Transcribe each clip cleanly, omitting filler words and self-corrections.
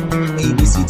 ABC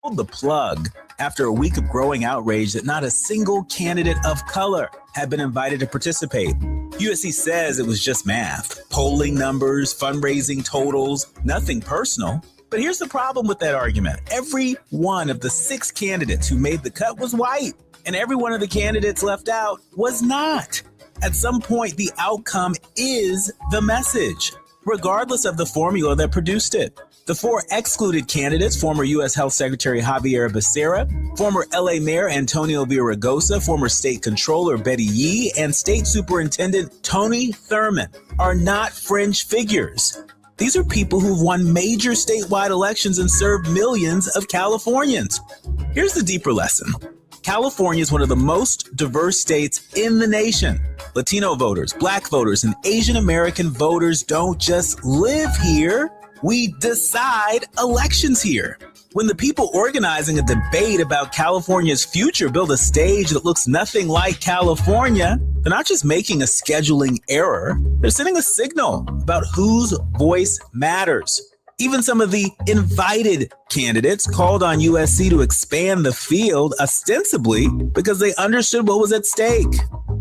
pulled the plug after a week of growing outrage that not a single candidate of color had been invited to participate. USC says it was just math, polling numbers, fundraising totals, nothing personal. But here's the problem with that argument. Every one of the 6 candidates who made the cut was white, and every one of the candidates left out was not. At some point, the outcome is the message, regardless of the formula that produced it. The 4 excluded candidates, former U.S. Health Secretary Xavier Becerra, former L.A. Mayor Antonio Villaraigosa, former State Controller Betty Yee, and State Superintendent Tony Thurmond, are not fringe figures. These are people who've won major statewide elections and served millions of Californians. Here's the deeper lesson. California is one of the most diverse states in the nation. Latino voters, Black voters, and Asian American voters don't just live here. We decide elections here. When the people organizing a debate about California's future build a stage that looks nothing like California, they're not just making a scheduling error, they're sending a signal about whose voice matters. Even some of the invited candidates called on USC to expand the field ostensibly because they understood what was at stake.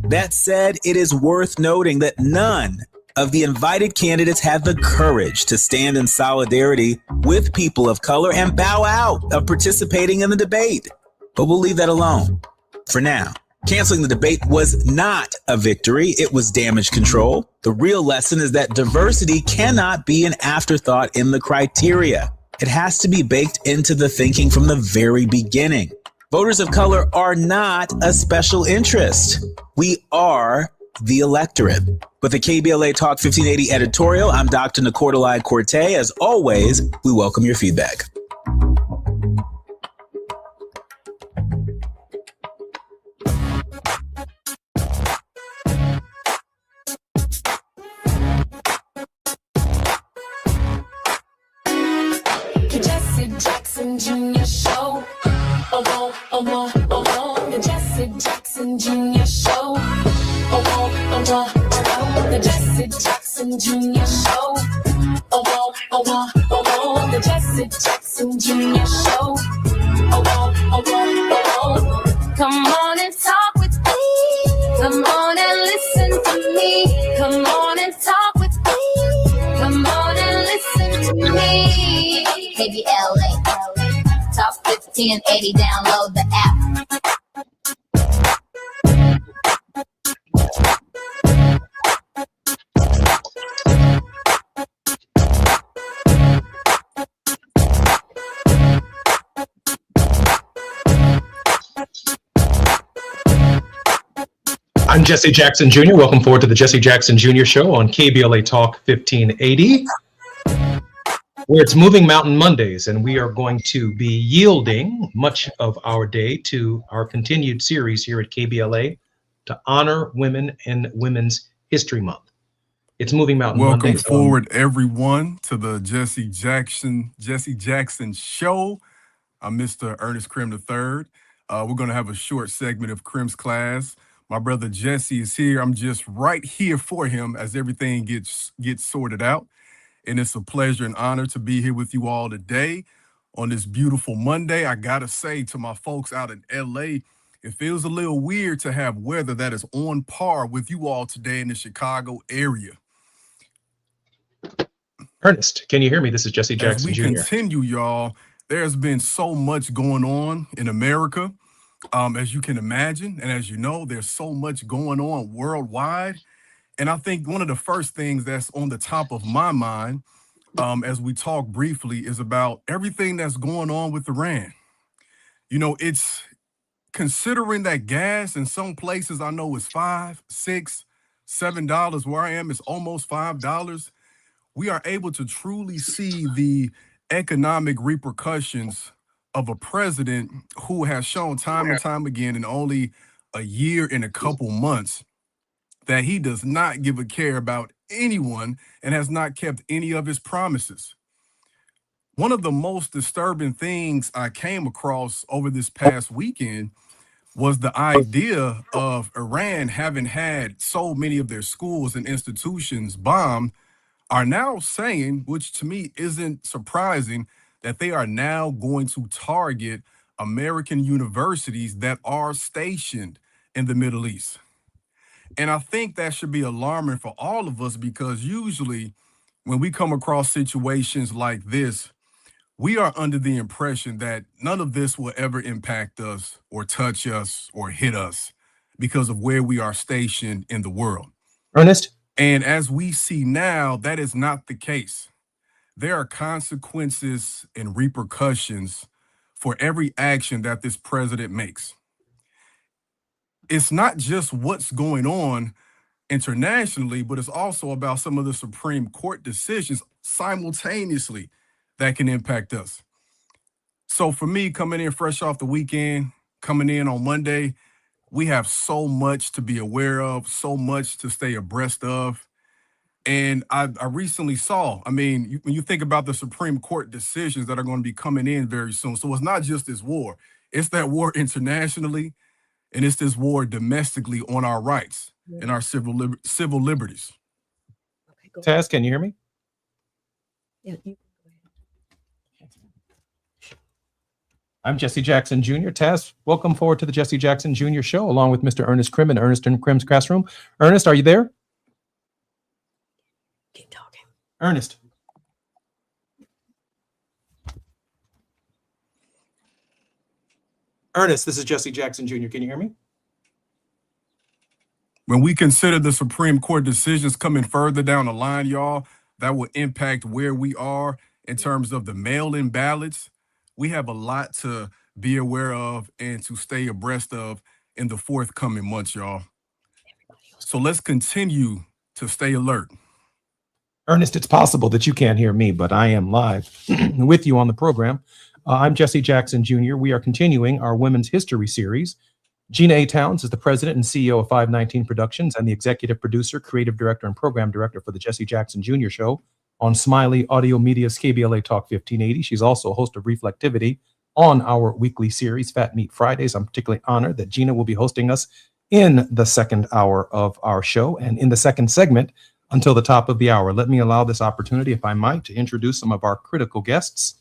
That said, it is worth noting that none of the invited candidates had the courage to stand in solidarity with people of color and bow out of participating in the debate. But we'll leave that alone for now. Canceling the debate was not a victory. It was damage control. The real lesson is that diversity cannot be an afterthought in the criteria. It has to be baked into the thinking from the very beginning. Voters of color are not a special interest. We are the electorate. With the KBLA Talk 1580 editorial, I'm Dr. Nicordelai Corte. As always, we welcome your feedback. Jesse Jackson Jr. Show. The Jesse Jackson Jr. Show. The Jesse Jackson Jr. Show. The Jesse Jackson Jr. Show. Come on and talk with me. Come on and listen to me. Come on and talk with me. Come on and listen to me. KBLA, Talk 1580, download the app. I'm Jesse Jackson Jr. Welcome forward to the Jesse Jackson Jr. Show on KBLA Talk 1580, where it's Moving Mountain Mondays, and we are going to be yielding much of our day to our continued series here at KBLA to honor women and Women's History Month. It's Moving Mountain Mondays. Welcome forward, everyone, to the Jesse Jackson Show. I'm Mr. Ernest Krim III. We're going to have a short segment of Krim's class. My brother Jesse is here. I'm just right here for him as everything gets sorted out. And it's a pleasure and honor to be here with you all today on this beautiful Monday. I got to say to my folks out in LA, it feels a little weird to have weather that is on par with you all today in the Chicago area. Ernest, can you hear me? This is Jesse Jackson Jr. As we continue, y'all, there's been so much going on in America. As you can imagine, and as you know, there's so much going on worldwide. And I think one of the first things that's on the top of my mind, as we talk briefly, is about everything that's going on with Iran. You know, it's considering that gas in some places I know is $5, $6, $7. Where I am, it's almost $5. We are able to truly see the economic repercussions of a president who has shown time and time again in only a year and a couple months that he does not give a care about anyone and has not kept any of his promises. One of the most disturbing things I came across over this past weekend was the idea of Iran having had so many of their schools and institutions bombed are now saying, which to me isn't surprising, that they are now going to target American universities that are stationed in the Middle East. And I think that should be alarming for all of us, because usually when we come across situations like this, we are under the impression that none of this will ever impact us or touch us or hit us because of where we are stationed in the world. Ernest? And as we see now, that is not the case. There are consequences and repercussions for every action that this president makes. It's not just what's going on internationally, but it's also about some of the Supreme Court decisions simultaneously that can impact us. So for me, coming in fresh off the weekend, coming in on Monday, we have so much to be aware of, so much to stay abreast of. And I recently saw, when you think about the Supreme Court decisions that are going to be coming in very soon. So it's not just this war, it's that war internationally, and it's this war domestically on our rights and our civil liberties. Okay, Taz, can you hear me? Yeah, you I'm Jesse Jackson Jr. Taz, welcome forward to the Jesse Jackson Jr. Show, along with Mr. Ernest Krim and Ernest in Krim's classroom. Ernest, are you there? keep talking. Ernest. Ernest, this is Jesse Jackson Jr. Can you hear me? When we consider the Supreme Court decisions coming further down the line, y'all, that will impact where we are in terms of the mail-in ballots. We have a lot to be aware of and to stay abreast of in the forthcoming months, y'all. So let's continue to stay alert. Ernest, it's possible that you can't hear me, but I am live with you on the program. I'm Jesse Jackson Jr. We are continuing our Women's History series. Gina A. Towns is the president and CEO of 519 Productions and the executive producer, creative director, and program director for the Jesse Jackson Jr. Show on Smiley Audio Media's KBLA Talk 1580. She's also a host of Reflectivity on our weekly series, Fat Meat Fridays. I'm particularly honored that Gina will be hosting us in the second hour of our show. And in the second segment, until the top of the hour. Let me allow this opportunity, if I might, to introduce some of our critical guests.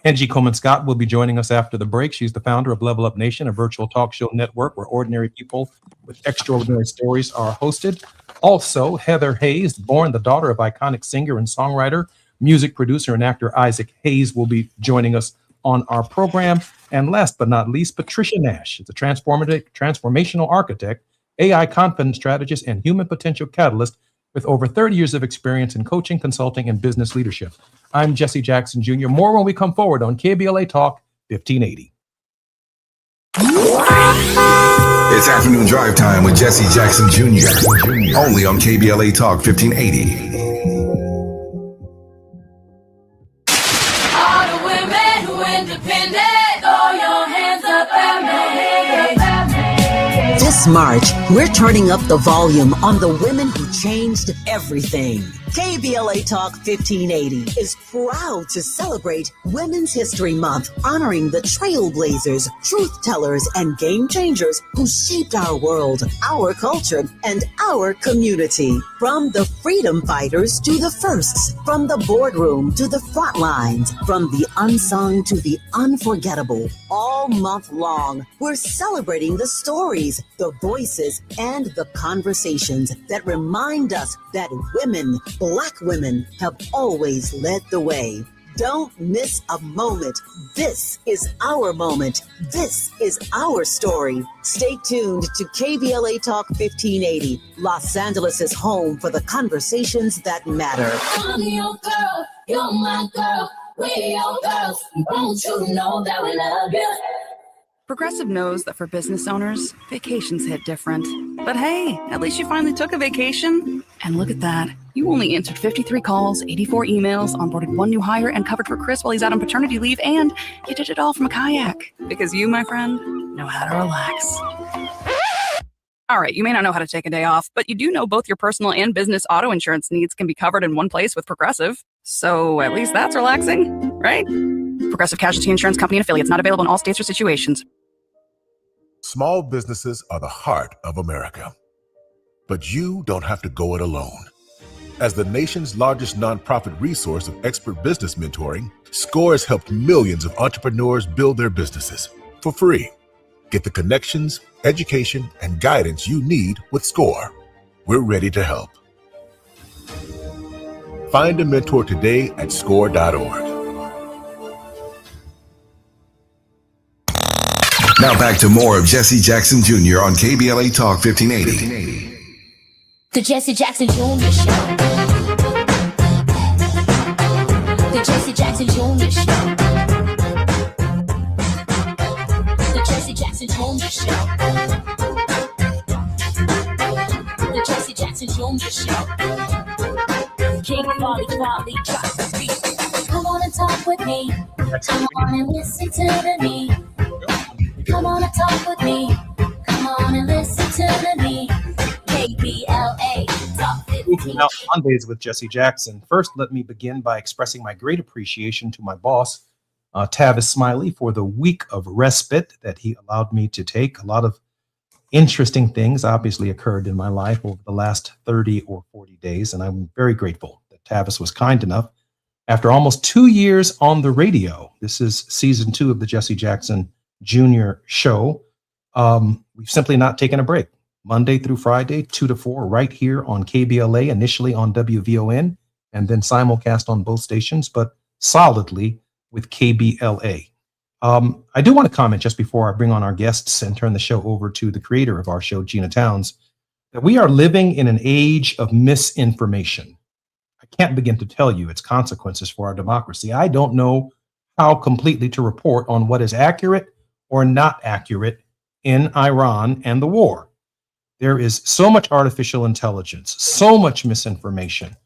Angie Coleman-Scott will be joining us after the break. She's the founder of Level Up Nation, a virtual talk show network where ordinary people with extraordinary stories are hosted. Also, Heather Hayes, born the daughter of iconic singer and songwriter, music producer, and actor Isaac Hayes, will be joining us on our program. And last but not least, Patricia Nash is a transformational architect, AI confidence strategist, and human potential catalyst with over 30 years of experience in coaching, consulting, and business leadership. I'm Jesse Jackson Jr. More when we come forward on KBLA Talk 1580. It's afternoon drive time with Jesse Jackson Jr. Only on KBLA Talk 1580. All the women who independent, throw your hands up at me. This March, we're turning up the volume on the women who changed everything. KBLA Talk 1580 is proud to celebrate Women's History Month, honoring the trailblazers, truth tellers, and game changers who shaped our world, our culture, and our community. From the freedom fighters to the firsts, from the boardroom to the front lines, from the unsung to the unforgettable. All month long, we're celebrating the stories, the voices, and the conversations that remind us that women, Black women, have always led the way. Don't miss a moment. This is our moment. This is our story. Stay tuned to KBLA Talk 1580, Los Angeles' home for the conversations that matter. I'm your girl, you're my girl, we're your girls. Won't you know that we love you? Progressive knows that for business owners, vacations hit different. But hey, at least you finally took a vacation. And look at that. You only answered 53 calls, 84 emails, onboarded one new hire, and covered for Chris while he's out on paternity leave, and you did it all from a kayak. Because you, my friend, know how to relax. All right, you may not know how to take a day off, but you do know both your personal and business auto insurance needs can be covered in one place with Progressive. So at least that's relaxing, right? Progressive Casualty Insurance Company and affiliates, not available in all states or situations. Small businesses are the heart of America. But you don't have to go it alone. As the nation's largest nonprofit resource of expert business mentoring, SCORE has helped millions of entrepreneurs build their businesses for free. Get the connections, education, and guidance you need with SCORE. We're ready to help. Find a mentor today at score.org. Now back to more of Jesse Jackson Jr. on KBLA Talk 1580. The Jesse Jackson Jr. Show. The Jesse Jackson Jr. Show. The Jesse Jackson Jr. Show. The Jesse Jackson Jr. Show. King Folly, drop the beat. Come on and talk with me. Come on and listen to me. Come on and talk with me. Come on and listen to me. KBLA Talk 15. Now, Mondays with Jesse Jackson. First, let me begin by expressing my great appreciation to my boss, Tavis Smiley, for the week of respite that he allowed me to take. A lot of interesting things obviously occurred in my life over the last 30 or 40 days, and I'm very grateful that Tavis was kind enough. After almost 2 years on the radio, this is season 2 of the Jesse Jackson Jr. show. We've simply not taken a break. Monday through Friday, 2 to 4, right here on KBLA, initially on WVON, and then simulcast on both stations, but solidly with KBLA. I do want to comment just before I bring on our guests and turn the show over to the creator of our show, Gina Towns, that we are living in an age of misinformation. I can't begin to tell you its consequences for our democracy. I don't know how completely to report on what is accurate or not accurate in Iran and the war. There is so much artificial intelligence, so much misinformation.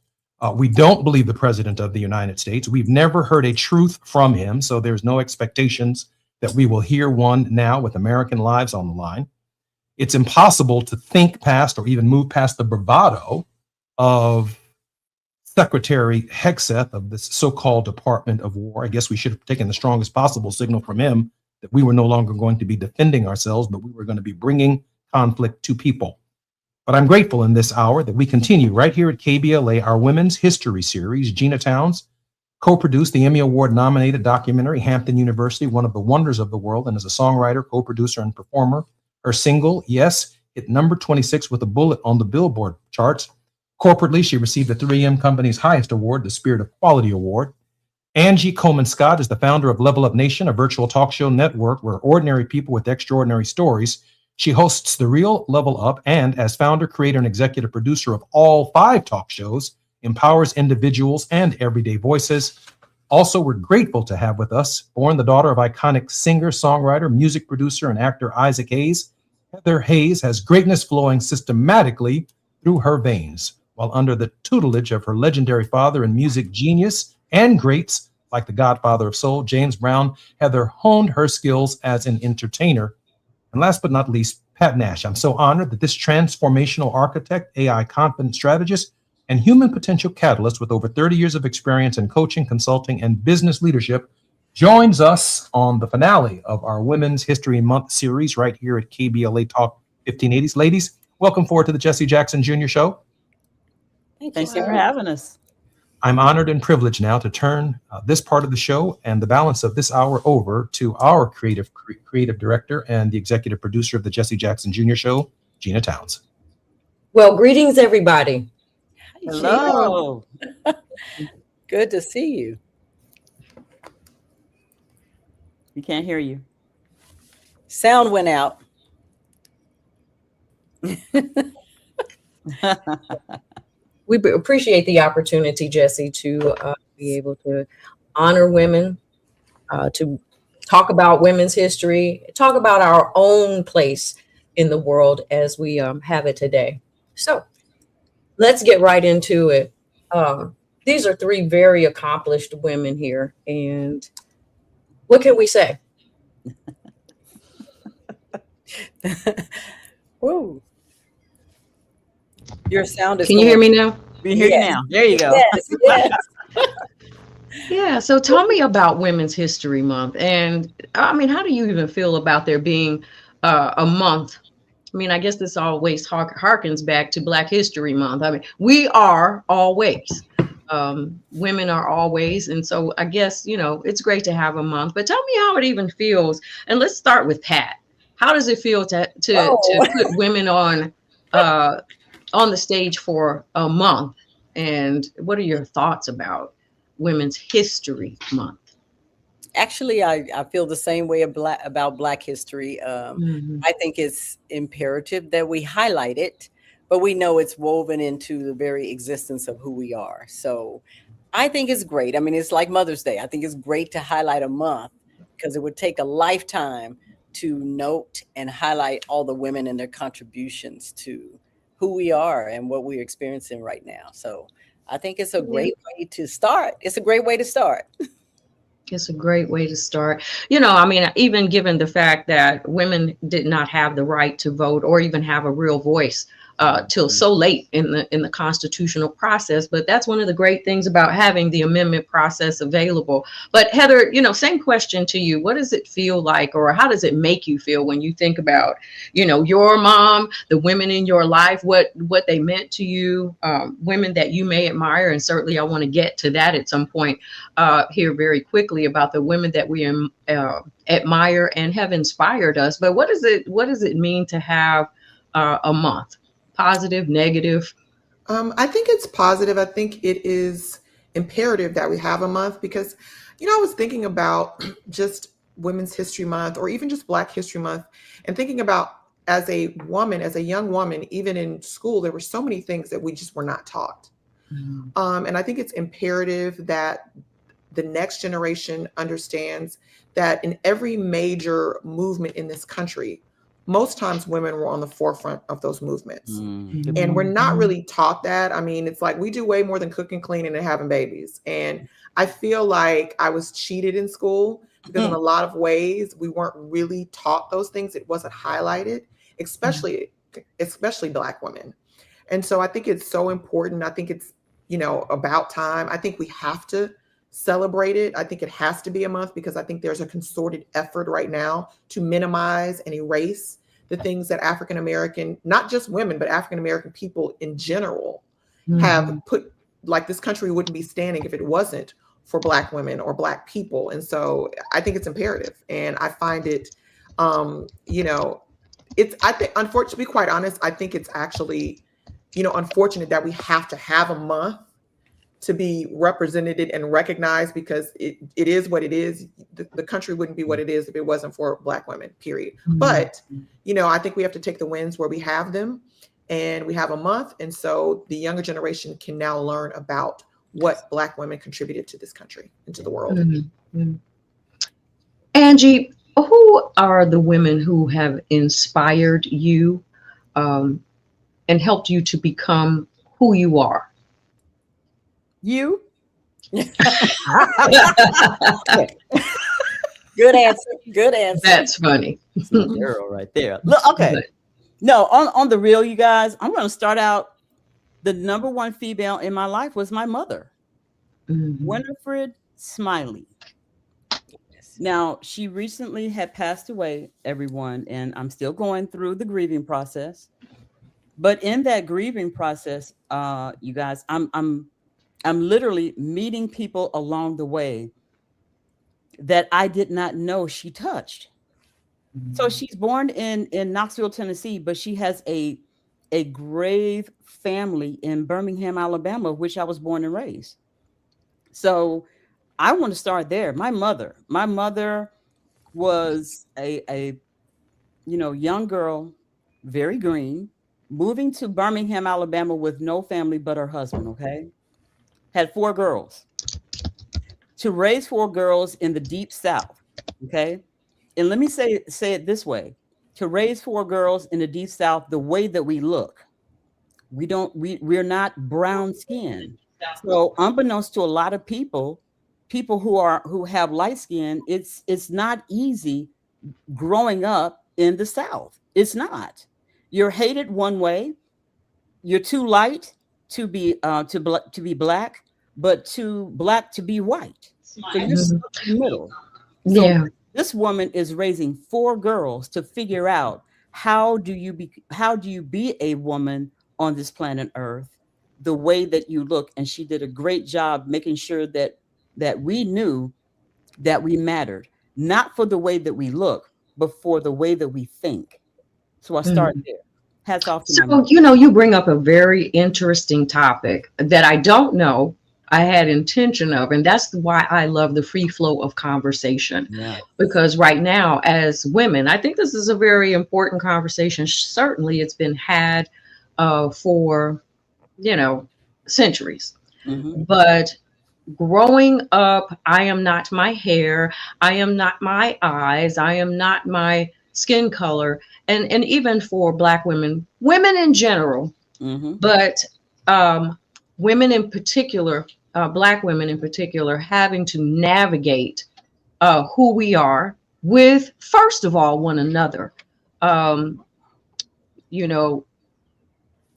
We don't believe the president of the United States. We've never heard a truth from him, so there's no expectations that we will hear one now with American lives on the line. It's impossible to think past or even move past the bravado of Secretary Hegseth of this so-called Department of War. I guess we should have taken the strongest possible signal from him that we were no longer going to be defending ourselves, but we were going to be bringing conflict to people. But I'm grateful in this hour that we continue right here at KBLA our Women's History Series. Gina Towns co-produced the Emmy Award-nominated documentary Hampton University, One of the Wonders of the World, and as a songwriter, co-producer, and performer. Her single, Yes, hit number 26 with a bullet on the Billboard charts. Corporately, she received the 3M Company's highest award, the Spirit of Quality Award. Angie Coleman Scott is the founder of Level Up Nation, a virtual talk show network where ordinary people with extraordinary stories. She hosts The Real Level Up and, as founder, creator, and executive producer of all 5 talk shows, empowers individuals and everyday voices. Also, we're grateful to have with us, born the daughter of iconic singer, songwriter, music producer, and actor Isaac Hayes. Heather Hayes has greatness flowing systematically through her veins, while under the tutelage of her legendary father and music genius and greats like the Godfather of Soul, James Brown, Heather honed her skills as an entertainer. And last but not least, Pat Nash. I'm so honored that this transformational architect, AI confidence strategist, and human potential catalyst with over 30 years of experience in coaching, consulting, and business leadership joins us on the finale of our Women's History Month series right here at KBLA Talk 1580s. Ladies, welcome forward to the Jesse Jackson Jr. Show. Thank you for having us. I'm honored and privileged now to turn this part of the show and the balance of this hour over to our creative director and the executive producer of the Jesse Jackson Jr. Show, Gina Towns. Well, greetings, everybody. Hello. Good to see you. We can't hear you. Sound went out. We appreciate the opportunity, Jesse, to be able to honor women, to talk about women's history, talk about our own place in the world as we have it today. So let's get right into it. These are 3 very accomplished women here, and what can we say? Woo. Your sound is. Can you hear me now? We hear you now. There you go. Yes, yes. Yeah. So tell me about Women's History Month, and I mean, how do you even feel about there being a month? I mean, I guess this always harkens back to Black History Month. I mean, we are always. Women are always, and so I guess, you know, it's great to have a month, but tell me how it even feels. And let's start with Pat. How does it feel to put women on the stage for a month? And what are your thoughts about Women's History Month? Actually, I feel the same way about Black history. I think it's imperative that we highlight it, but we know it's woven into the very existence of who we are. So I think it's great. I mean, it's like Mother's Day. I think it's great to highlight a month because it would take a lifetime to note and highlight all the women and their contributions to who we are and what we're experiencing right now. So I think it's a great way to start. It's a great way to start. It's a great way to start. You know, I mean, even given the fact that women did not have the right to vote or even have a real voice till so late in the constitutional process. But that's one of the great things about having the amendment process available. But Heather, you know, same question to you. What does it feel like, or how does it make you feel when you think about, you know, your mom, the women in your life, what they meant to you, women that you may admire? And certainly I want to get to that at some point here very quickly about the women that we admire and have inspired us. But what does it mean to have a month? Positive, negative? I think it's positive. I think it is imperative that we have a month because, you know, I was thinking about just Women's History Month or even just Black History Month and thinking about as a woman, as a young woman, even in school, there were so many things that we just were not taught. And I think it's imperative that the next generation understands that in every major movement in this country, most times women were on the forefront of those movements. And we're not really taught that. I mean, it's like we do way more than cooking, cleaning, and having babies. And I feel like I was cheated in school because in a lot of ways, we weren't really taught those things. It wasn't highlighted, especially Black women. And so I think it's so important. I think it's, you know, about time. I think we have to celebrate it. I think it has to be a month because I think there's a concerted effort right now to minimize and erase the things that African American, not just women, but African American people in general Mhm. have put, like this country wouldn't be standing if it wasn't for Black women or Black people. And so I think it's imperative. And I find it, you know, I think, unfortunately, to be quite honest, I think it's actually, you know, unfortunate that we have to have a month to be represented and recognized, because it is what it is. The country wouldn't be what it is if it wasn't for Black women, period. Mhm. But, you know, I think we have to take the wins where we have them, and we have a month. And so the younger generation can now learn about what Black women contributed to this country and to the world. Mhm. Angie, who are the women who have inspired you and helped you to become who you are? You? Good answer. Good answer. That's funny. Girl right there. Look, okay. No, on the real, you guys, I'm going to start out. The number one female in my life was my mother, Winifred Smiley. Now, she recently had passed away, everyone, and I'm still going through the grieving process. But in that grieving process, you guys, I'm literally meeting people along the way that I did not know she touched. So she's born in Knoxville, Tennessee, but she has a grave family in Birmingham, Alabama, which I was born and raised. So I want to start there. My mother was a young girl, very green, moving to Birmingham, Alabama with no family but her husband, okay? Had 4 girls. To raise 4 girls in the deep South, okay? And let me say it this way. To raise 4 girls in the deep South, the way that we look, we're not brown skinned. So unbeknownst to a lot of people who have light skin, it's not easy growing up in the South. It's not. You're hated one way. You're too light to be black, but too black to be white. So you're stuck in the middle. So Yeah. this woman is raising 4 girls to figure out how do you be a woman on this planet Earth, the way that you look. And she did a great job making sure that we knew that we mattered, not for the way that we look, but for the way that we think. So I started there. Hats off to my So, mom. you bring up a very interesting topic that I don't know I had intention of, and that's why I love the free flow of conversation. Yeah. Because right now, as women, I think this is a very important conversation. Certainly, it's been had for, centuries. But growing up, I am not my hair, I am not my eyes, I am not my skin color, and even for Black women in general, but women in particular, Black women in particular, having to navigate who we are with, first of all, one another.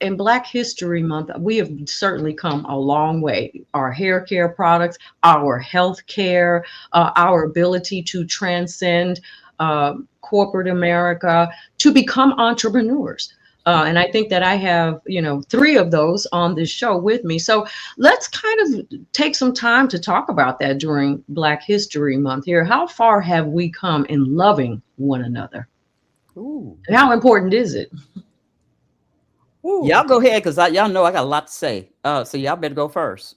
In Black History Month, we have certainly come a long way. Our hair care products, our health care, our ability to transcend corporate America, to become entrepreneurs. And I think that I have, 3 of those on this show with me. So let's kind of take some time to talk about that during Black History Month here. How far have we come in loving one another? Ooh. And how important is it? Ooh. Y'all go ahead, because y'all know I got a lot to say. So y'all better go first.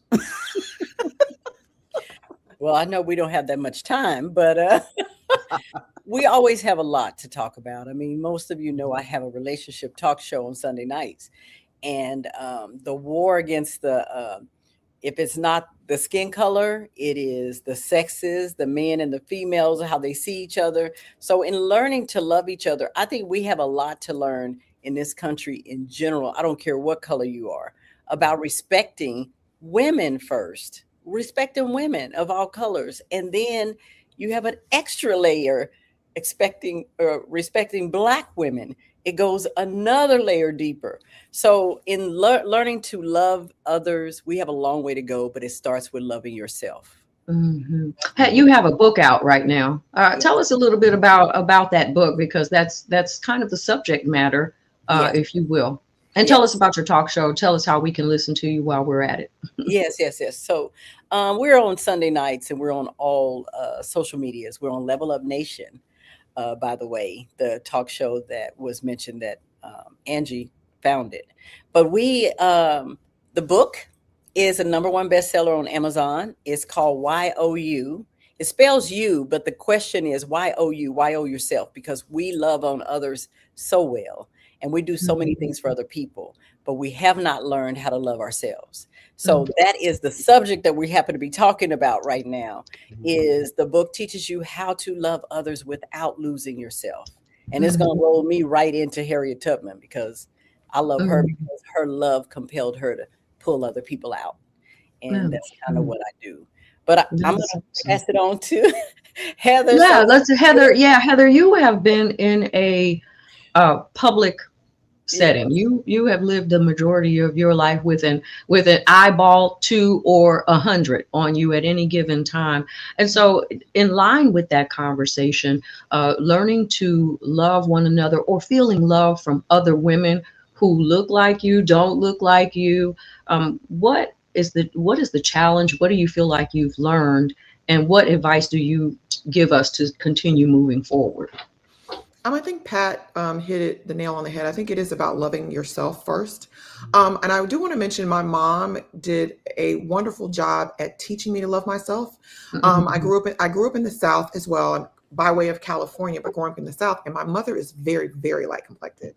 Well, I know we don't have that much time, but we always have a lot to talk about. I mean, most of you know I have a relationship talk show on Sunday nights, and the war against if it's not the skin color, it is the sexes, the men and the females, how they see each other. So in learning to love each other, I think we have a lot to learn in this country in general. I don't care what color you are, about respecting women first, respecting women of all colors. And then you have an extra layer respecting Black women. It goes another layer deeper. So in learning to love others, we have a long way to go, but it starts with loving yourself. Mm-hmm. Hey, you have a book out right now. Tell us a little bit about that book, because that's kind of the subject matter, Yes. if you will. And tell us about your talk show. Tell us how we can listen to you while we're at it. Yes. So we're on Sunday nights, and we're on all social medias. We're on Level Up Nation, by the way, the talk show that was mentioned that Angie founded. But the book is a #1 bestseller on Amazon. It's called Why Owe You. It spells you, but the question is, why owe you? Why owe yourself? Because we love on others so well, and we do so many things for other people, but we have not learned how to love ourselves. So that is the subject that we happen to be talking about right now. Is the book teaches you how to love others without losing yourself. And it's going to roll me right into Harriet Tubman, because I love her, because her love compelled her to pull other people out. And that's kind of what I do. But I'm going to pass it on to Heather. Yeah, Heather. Yeah, Heather, you have been in a public setting. You have lived the majority of your life with an eyeball 2 or 100 on you at any given time. And so in line with that conversation, learning to love one another, or feeling love from other women who look like you, don't look like you, what is the challenge? What do you feel like you've learned, and what advice do you give us to continue moving forward? I think Pat hit the nail on the head. I think it is about loving yourself first. And I do want to mention my mom did a wonderful job at teaching me to love myself. I grew up in the South as well, by way of California, but growing up in the South. And my mother is very, very light complected.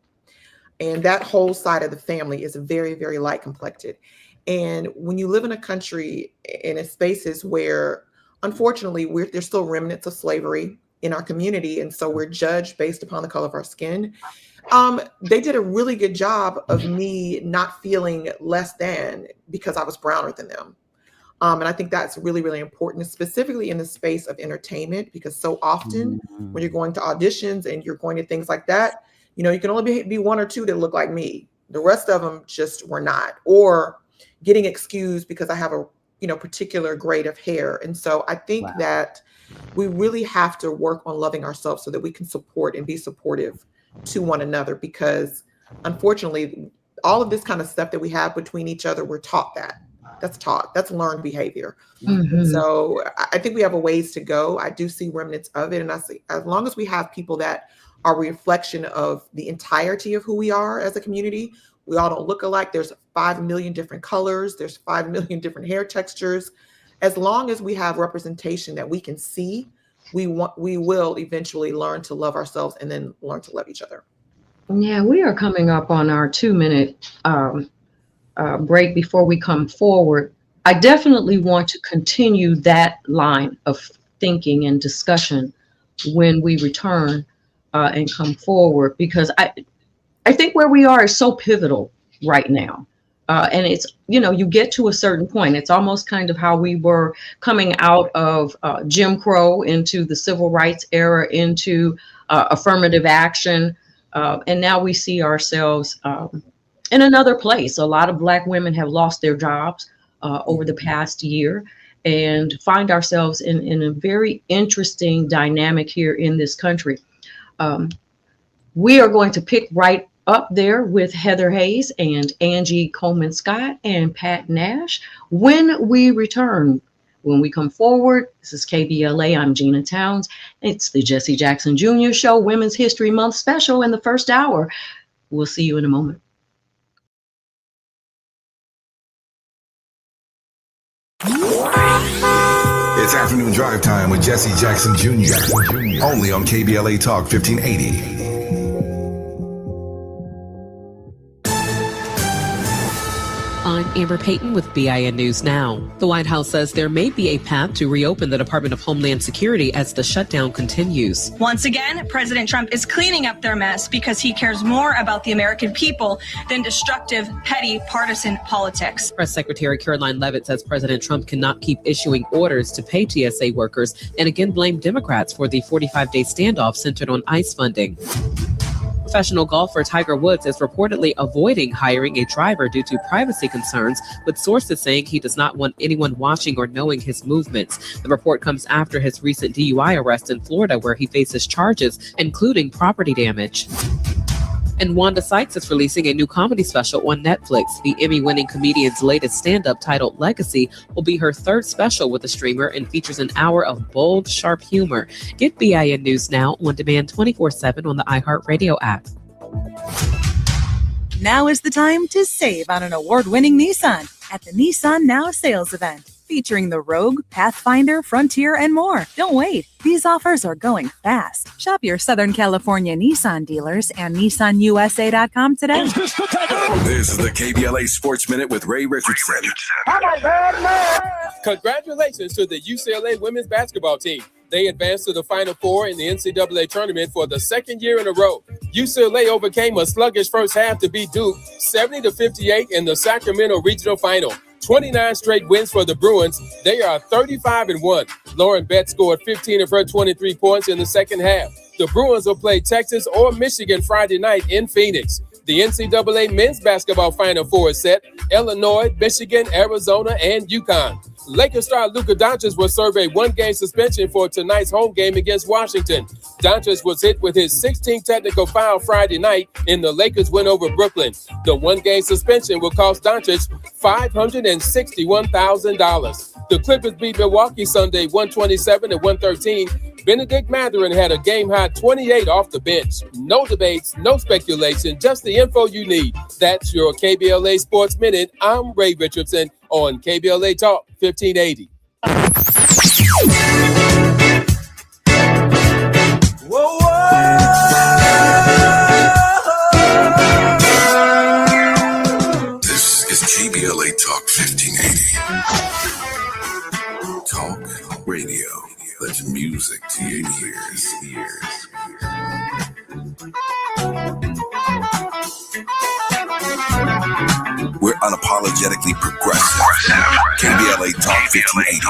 And that whole side of the family is very, very light complected. And when you live in a country, in spaces where, unfortunately, there's still remnants of slavery in our community, and so we're judged based upon the color of our skin. They did a really good job of me not feeling less than because I was browner than them. And I think that's really, really important, specifically in the space of entertainment, because so often when you're going to auditions and you're going to things like that, you can only be 1 or 2 that look like me. The rest of them just were not, or getting excused because I have a particular grade of hair. And so I think that we really have to work on loving ourselves so that we can support and be supportive to one another, because unfortunately, all of this kind of stuff that we have between each other, we're taught that. That's learned behavior. So I think we have a ways to go. I do see remnants of it. And I see, as long as we have people that are a reflection of the entirety of who we are as a community, we all don't look alike. There's 5 million different colors. There's 5 million different hair textures. As long as we have representation that we can see, we will eventually learn to love ourselves and then learn to love each other. Yeah, we are coming up on our 2-minute break before we come forward. I definitely want to continue that line of thinking and discussion when we return and come forward, because I think where we are is so pivotal right now. And it's, you get to a certain point. It's almost kind of how we were coming out of Jim Crow into the civil rights era, into affirmative action. And now we see ourselves in another place. A lot of Black women have lost their jobs over the past year, and find ourselves in a very interesting dynamic here in this country. We are going to pick right up there with Heather Hayes and Angie Coleman Scott and Pat Nash when we return. When we come forward, this is KBLA. I'm Gina Towns. It's the Jesse Jackson Jr. Show, Women's History Month special in the first hour. We'll see you in a moment. It's afternoon drive time with Jesse Jackson Jr. Only on KBLA Talk 1580. I'm Amber Payton with BIN News Now. The White House says there may be a path to reopen the Department of Homeland Security as the shutdown continues. Once again, President Trump is cleaning up their mess because he cares more about the American people than destructive, petty, partisan politics. Press Secretary Caroline Leavitt says President Trump cannot keep issuing orders to pay TSA workers, and again blamed Democrats for the 45-day standoff centered on ICE funding. Professional golfer Tiger Woods is reportedly avoiding hiring a driver due to privacy concerns, with sources saying he does not want anyone watching or knowing his movements. The report comes after his recent DUI arrest in Florida, where he faces charges, including property damage. And Wanda Sykes is releasing a new comedy special on Netflix. The Emmy-winning comedian's latest stand-up, titled Legacy, will be her third special with the streamer and features an hour of bold, sharp humor. Get BIN News Now on demand 24/7 on the iHeartRadio app. Now is the time to save on an award-winning Nissan at the Nissan Now sales event, featuring the Rogue, Pathfinder, Frontier, and more. Don't wait. These offers are going fast. Shop your Southern California Nissan dealers and NissanUSA.com today. This is the KBLA Sports Minute with Ray Richardson. Congratulations to the UCLA women's basketball team. They advanced to the Final Four in the NCAA tournament for the second year in a row. UCLA overcame a sluggish first half to beat Duke 70-58 in the Sacramento Regional Final. 29 straight wins for the Bruins. They are 35-1. Lauren Betts scored 15 of her 23 points in the second half. The Bruins will play Texas or Michigan Friday night in Phoenix. The NCAA men's basketball Final Four is set. Illinois, Michigan, Arizona, and UConn. Lakers star Luka Doncic will serve a one-game suspension for tonight's home game against Washington. Doncic was hit with his 16th technical foul Friday night in the Lakers win over Brooklyn. The one-game suspension will cost Doncic $561,000. The Clippers beat Milwaukee Sunday 127-113. Benedict Mathurin had a game-high 28 off the bench. No debates, no speculation, just the info you need. That's your KBLA Sports Minute. I'm Ray Richardson on KBLA Talk 1580. Whoa, This is KBLA Talk 1580. Talk radio. That's music to your ears. We're unapologetically progressive. KBLA Talk 1580.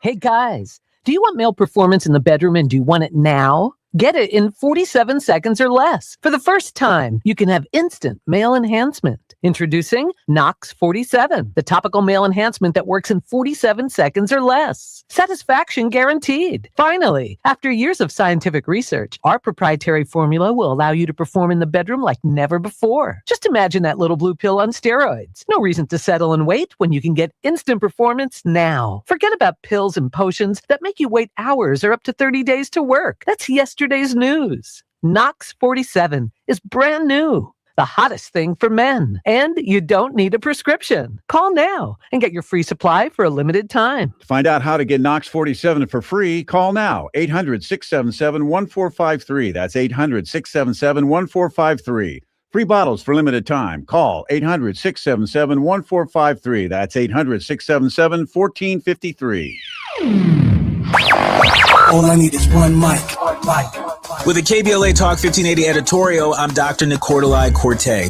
Hey guys, do you want male performance in the bedroom and do you want it now? Get it in 47 seconds or less. For the first time, you can have instant male enhancement. Introducing Nox 47, the topical male enhancement that works in 47 seconds or less. Satisfaction guaranteed. Finally, after years of scientific research, our proprietary formula will allow you to perform in the bedroom like never before. Just imagine that little blue pill on steroids. No reason to settle and wait when you can get instant performance now. Forget about pills and potions that make you wait hours or up to 30 days to work. That's yesterday's news. Nox 47 is brand new. The hottest thing for men. And you don't need a prescription. Call now and get your free supply for a limited time. To find out how to get Nox 47 for free, call now. 800-677-1453. That's 800-677-1453. Free bottles for limited time. Call 800-677-1453. That's 800-677-1453. All I need is one mic. With a KBLA Talk 1580 editorial, I'm Dr. Nicordelai Corte.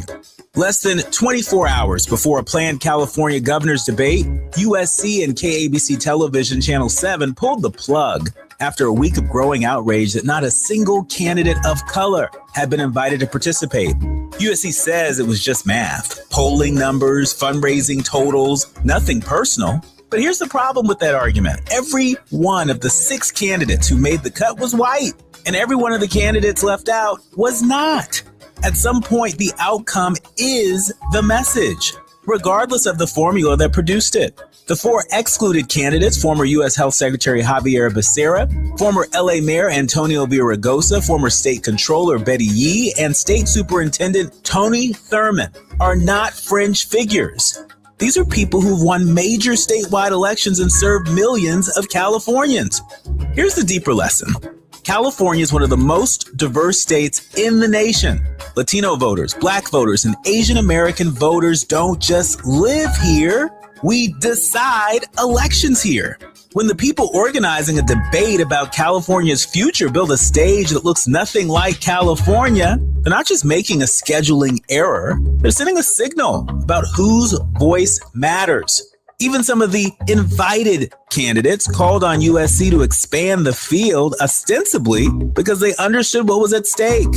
Less than 24 hours before a planned California governor's debate, USC and KABC Television Channel 7 pulled the plug after a week of growing outrage that not a single candidate of color had been invited to participate. USC says it was just math, polling numbers, fundraising totals, nothing personal. But here's the problem with that argument. Every one of the 6 candidates who made the cut was white, and every one of the candidates left out was not. At some point, the outcome is the message, regardless of the formula that produced it. The 4 excluded candidates, former U.S. Health Secretary Javier Becerra, former L.A. Mayor Antonio Villaraigosa, former State Controller Betty Yee, and State Superintendent Tony Thurmond, are not fringe figures. These are people who've won major statewide elections and served millions of Californians. Here's the deeper lesson. California is one of the most diverse states in the nation. Latino voters, Black voters, and Asian American voters don't just live here. We decide elections here. When the people organizing a debate about California's future build a stage that looks nothing like California, they're not just making a scheduling error, they're sending a signal about whose voice matters. Even some of the invited candidates called on USC to expand the field, ostensibly because they understood what was at stake.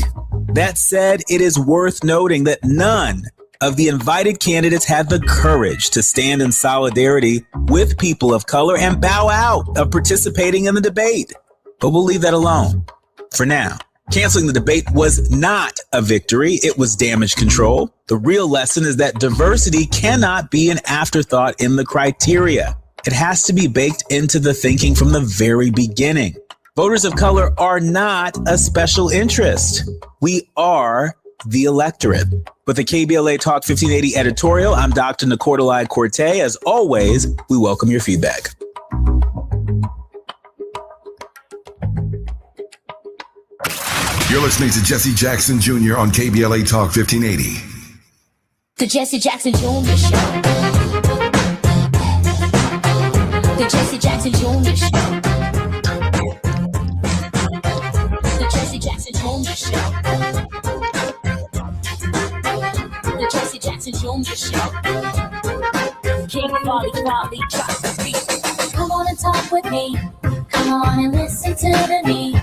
That said, it is worth noting that none of the invited candidates had the courage to stand in solidarity with people of color and bow out of participating in the debate. But we'll leave that alone for now. Canceling the debate was not a victory. It was damage control. The real lesson is that diversity cannot be an afterthought in the criteria. It has to be baked into the thinking from the very beginning. Voters of color are not a special interest. We are the electorate. With the KBLA Talk 1580 editorial, I'm Dr. Nicordelai Corte. As always, we welcome your feedback. You're listening to Jesse Jackson Jr. on KBLA Talk 1580. The Jesse Jackson Jr. Show. The Jesse Jackson Jr. Show. The Jesse Jackson Jr. Show. The Jesse Jackson Jr. Show. King Volley, drop the beat. Come on and talk with me. Come on and listen to me.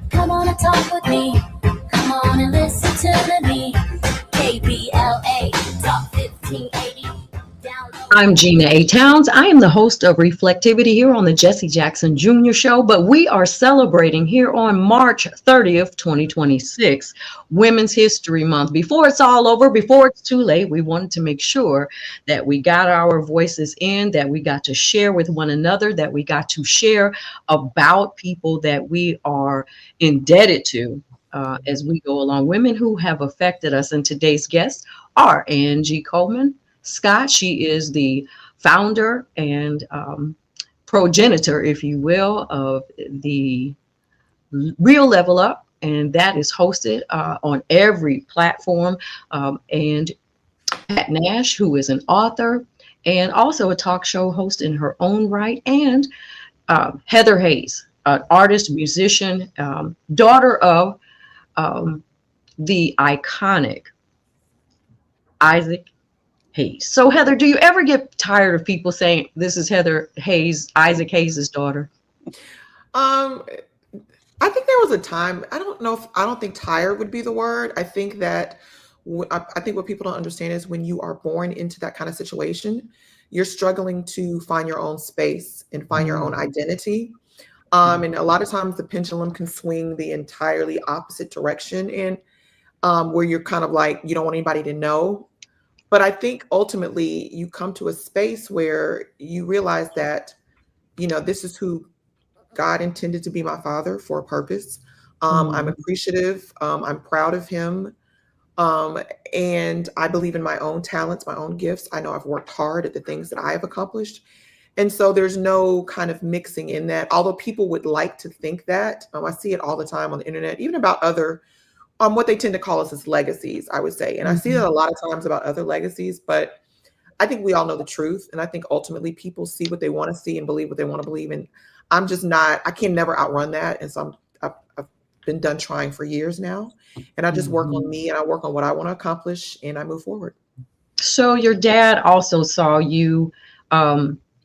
Come on and talk with me. Come on and listen to me. KBLA Talk 1580. I'm Gina A. Towns. I am the host of Reflectivity here on the Jesse Jackson Jr. Show, but we are celebrating here on March 30th, 2026, Women's History Month. Before it's all over, before it's too late, we wanted to make sure that we got our voices in, that we got to share with one another, that we got to share about people that we are indebted to as we go along. Women who have affected us. And today's guests are Angie Coleman Scott. She is the founder and progenitor, if you will, of the Real Level Up, and that is hosted on every platform. And Pat Nash, who is an author and also a talk show host in her own right, and Heather Hayes, an artist, musician, daughter of the iconic Isaac Hayes. So Heather, do you ever get tired of people saying this is Heather Hayes, Isaac Hayes' daughter? I think there was a time, I don't think tired would be the word. I think that I think what people don't understand is when you are born into that kind of situation, you're struggling to find your own space and find your own identity. And a lot of times the pendulum can swing the entirely opposite direction, and where you're kind of like, you don't want anybody to know. But I think ultimately you come to a space where you realize that, this is who God intended to be my father for a purpose. I'm appreciative. I'm proud of him. And I believe in my own talents, my own gifts. I know I've worked hard at the things that I have accomplished. And so there's no kind of mixing in that, although people would like to think that. I see it all the time on the internet, even about other what they tend to call us as legacies, I would say. And I see that a lot of times about other legacies, but I think we all know the truth. And I think ultimately people see what they want to see and believe what they want to believe. And I'm just not, I can never outrun that. And so I've been done trying for years now. And I just work on me, and I work on what I want to accomplish, and I move forward. So your dad also saw you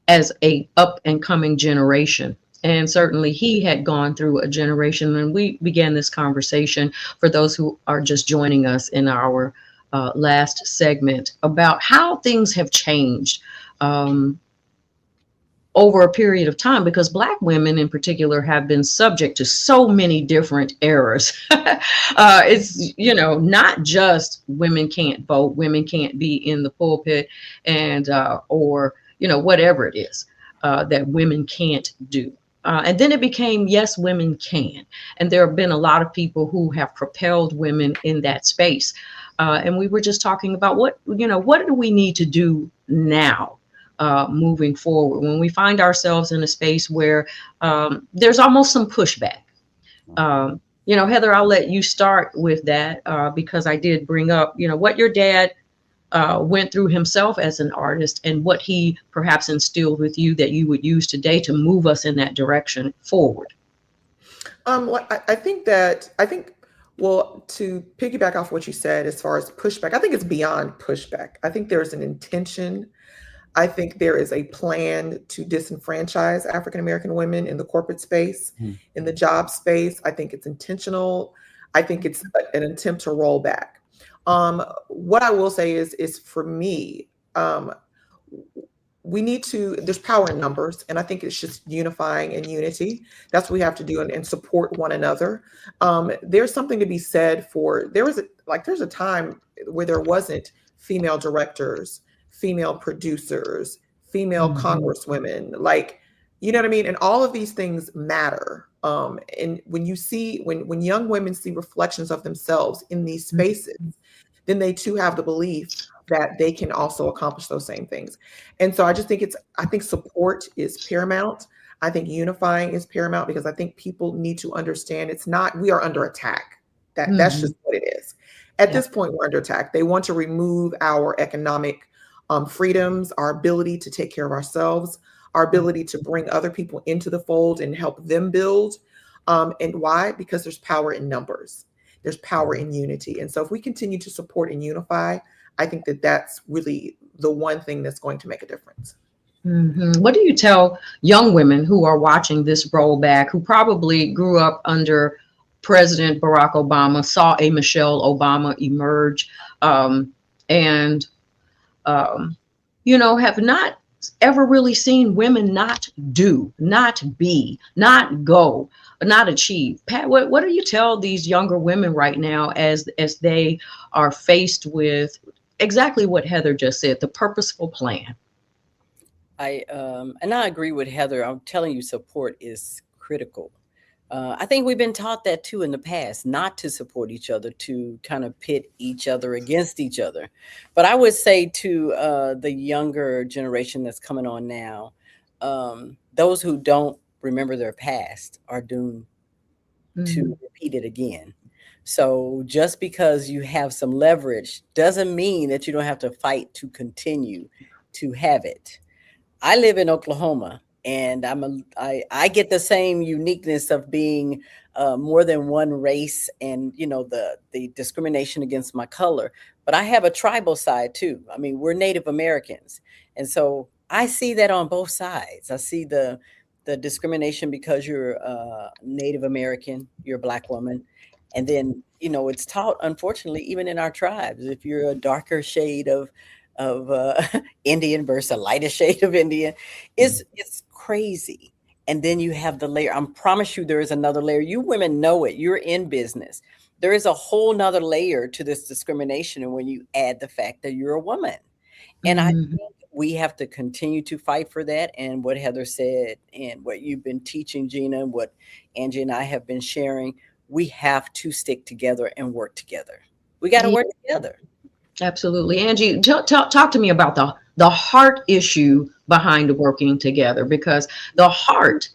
as a up and coming generation. And certainly he had gone through a generation, and we began this conversation for those who are just joining us in our last segment about how things have changed over a period of time, because Black women in particular have been subject to so many different eras. It's, not just women can't vote, women can't be in the pulpit, and or, whatever it is that women can't do. And then it became, yes, women can. And there have been a lot of people who have propelled women in that space. And we were just talking about what do we need to do now moving forward when we find ourselves in a space where there's almost some pushback. Heather, I'll let you start with that because I did bring up, what your dad went through himself as an artist and what he perhaps instilled with you that you would use today to move us in that direction forward. I think, well, to piggyback off what you said, as far as pushback, I think it's beyond pushback. I think there's an intention. I think there is a plan to disenfranchise African American women in the corporate space, in the job space. I think it's intentional. I think it's an attempt to roll back. What I will say is for me, we need to, there's power in numbers, and I think it's just unifying and unity. That's what we have to do, and support one another. There's something to be said for, there's a time where there wasn't female directors, female producers, female congresswomen, like, you know what I mean? And all of these things matter. And when you see, when young women see reflections of themselves in these spaces, then they too have the belief that they can also accomplish those same things. And so I just think I think support is paramount. I think unifying is paramount, because I think people need to understand it's not, we are under attack. That's just what it is. At this point, we're under attack. They want to remove our economic freedoms, our ability to take care of ourselves, our ability to bring other people into the fold and help them build. And why? Because there's power in numbers. There's power in unity. And so if we continue to support and unify, I think that that's really the one thing that's going to make a difference. What do you tell young women who are watching this rollback, who probably grew up under President Barack Obama, saw a Michelle Obama emerge, and have not ever really seen women not do, not be, not go, not achieve? Pat, what do you tell these younger women right now as they are faced with exactly what Heather just said, the purposeful plan? I agree with Heather. I'm telling you, support is critical. I think we've been taught that too in the past, not to support each other, to kind of pit each other against each other. But I would say to the younger generation that's coming on now, those who don't remember their past are doomed to repeat it again. So just because you have some leverage doesn't mean that you don't have to fight to continue to have it. I live in Oklahoma, and I get the same uniqueness of being more than one race, and the discrimination against my color. But I have a tribal side too. I mean, we're Native Americans, and so I see that on both sides. I see the discrimination because you're Native American, you're a Black woman. And then, it's taught, unfortunately, even in our tribes, if you're a darker shade of Indian versus a lighter shade of Indian, it's crazy. And then you have the layer. I promise you there is another layer. You women know it. You're in business. There is a whole nother layer to this discrimination. And when you add the fact that you're a woman, and I think we have to continue to fight for that. And what Heather said and what you've been teaching, Gina, and what Angie and I have been sharing, we have to stick together and work together. We got to work together. Absolutely. Angie, talk to me about the heart issue behind working together, because the heart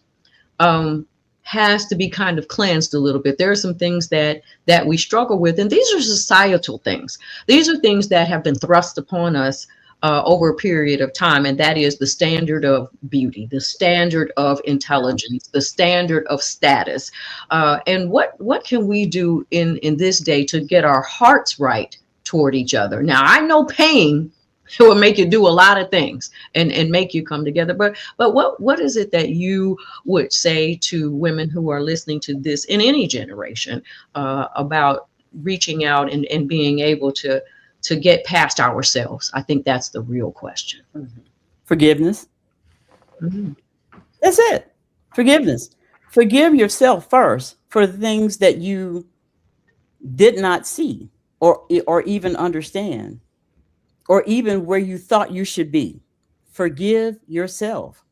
has to be kind of cleansed a little bit. There are some things that we struggle with, and these are societal things. These are things that have been thrust upon us over a period of time, and that is the standard of beauty, the standard of intelligence, the standard of status. And what can we do in this day to get our hearts right toward each other? Now, I know pain will make you do a lot of things and make you come together, but what is it that you would say to women who are listening to this in any generation about reaching out and being able to get past ourselves? I think that's the real question. Forgiveness. That's it. Forgiveness. Forgive yourself first for the things that you did not see or even understand, or even where you thought you should be. Forgive yourself.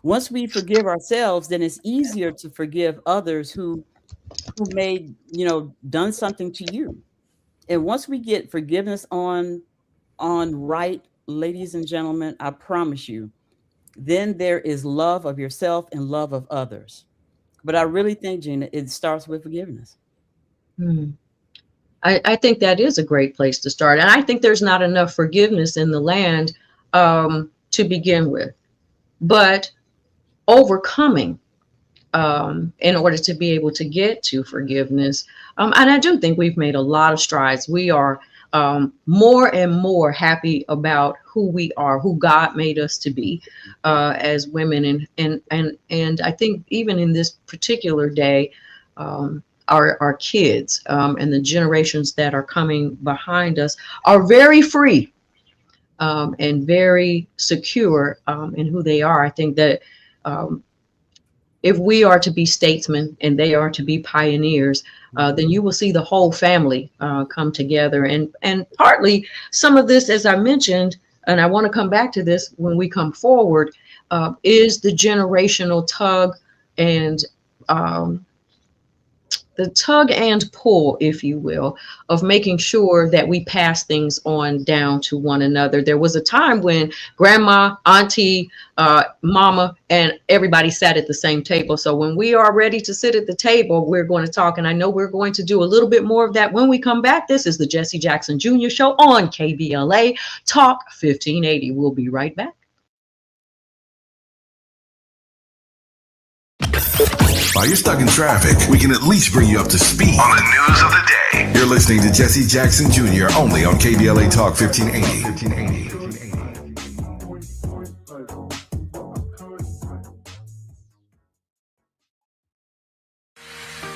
Once we forgive ourselves, then it's easier to forgive others who may, done something to you. And once we get forgiveness on right, ladies and gentlemen, I promise you, then there is love of yourself and love of others. But I really think, Gina, it starts with forgiveness. I think that is a great place to start. And I think there's not enough forgiveness in the land to begin with. But overcoming in order to be able to get to forgiveness. And I do think we've made a lot of strides. We are more and more happy about who we are, who God made us to be as women. And I think even in this particular day, our kids and the generations that are coming behind us are very free and very secure in who they are. I think that if we are to be statesmen and they are to be pioneers, then you will see the whole family come together. And partly some of this, as I mentioned, and I want to come back to this when we come forward, is the generational tug and the tug and pull, if you will, of making sure that we pass things on down to one another. There was a time when grandma, auntie, mama, and everybody sat at the same table. So when we are ready to sit at the table, we're going to talk. And I know we're going to do a little bit more of that when we come back. This is the Jesse Jackson Jr. Show on KBLA Talk 1580. We'll be right back. While you're stuck in traffic, we can at least bring you up to speed on the news of the day. You're listening to Jesse Jackson Jr. only on KBLA Talk 1580.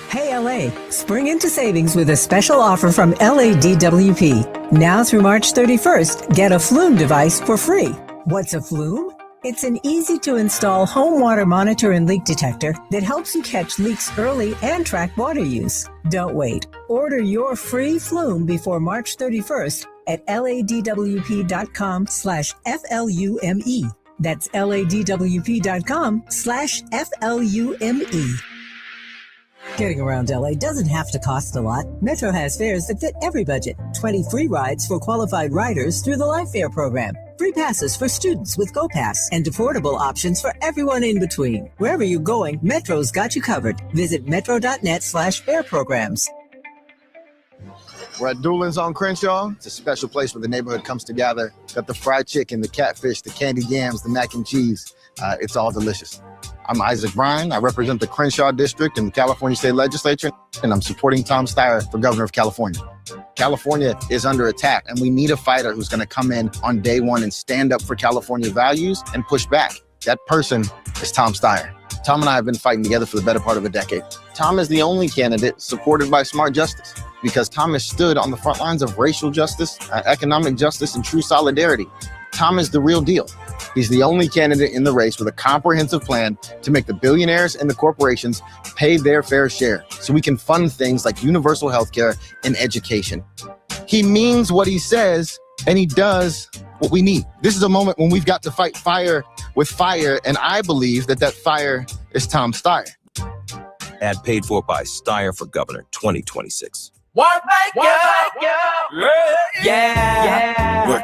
Hey LA, spring into savings with a special offer from LADWP. Now through March 31st, get a Flume device for free. What's a Flume? It's an easy-to-install home water monitor and leak detector that helps you catch leaks early and track water use. Don't wait. Order your free Flume before March 31st at ladwp.com/FLUME. That's ladwp.com/FLUME. Getting around LA doesn't have to cost a lot. Metro has fares that fit every budget. 20 free rides for qualified riders through the Life Fare program. Free passes for students with GoPass and affordable options for everyone in between. Wherever you're going, Metro's got you covered. Visit metro.net/fare programs. We're at Doolin's on Crenshaw. It's a special place where the neighborhood comes together. Got the fried chicken, the catfish, the candied yams, the mac and cheese. It's all delicious. I'm Isaac Bryan. I represent the Crenshaw District in the California State Legislature, and I'm supporting Tom Steyer for governor of California. California is under attack, and we need a fighter who's going to come in on day one and stand up for California values and push back. That person is Tom Steyer. Tom and I have been fighting together for the better part of a decade. Tom is the only candidate supported by Smart Justice because Tom has stood on the front lines of racial justice, economic justice, and true solidarity. Tom is the real deal. He's the only candidate in the race with a comprehensive plan to make the billionaires and the corporations pay their fair share so we can fund things like universal health care and education. He means what he says, and he does what we need. This is a moment when we've got to fight fire with fire, and I believe that fire is Tom Steyer. Ad paid for by Steyer for Governor 2026. The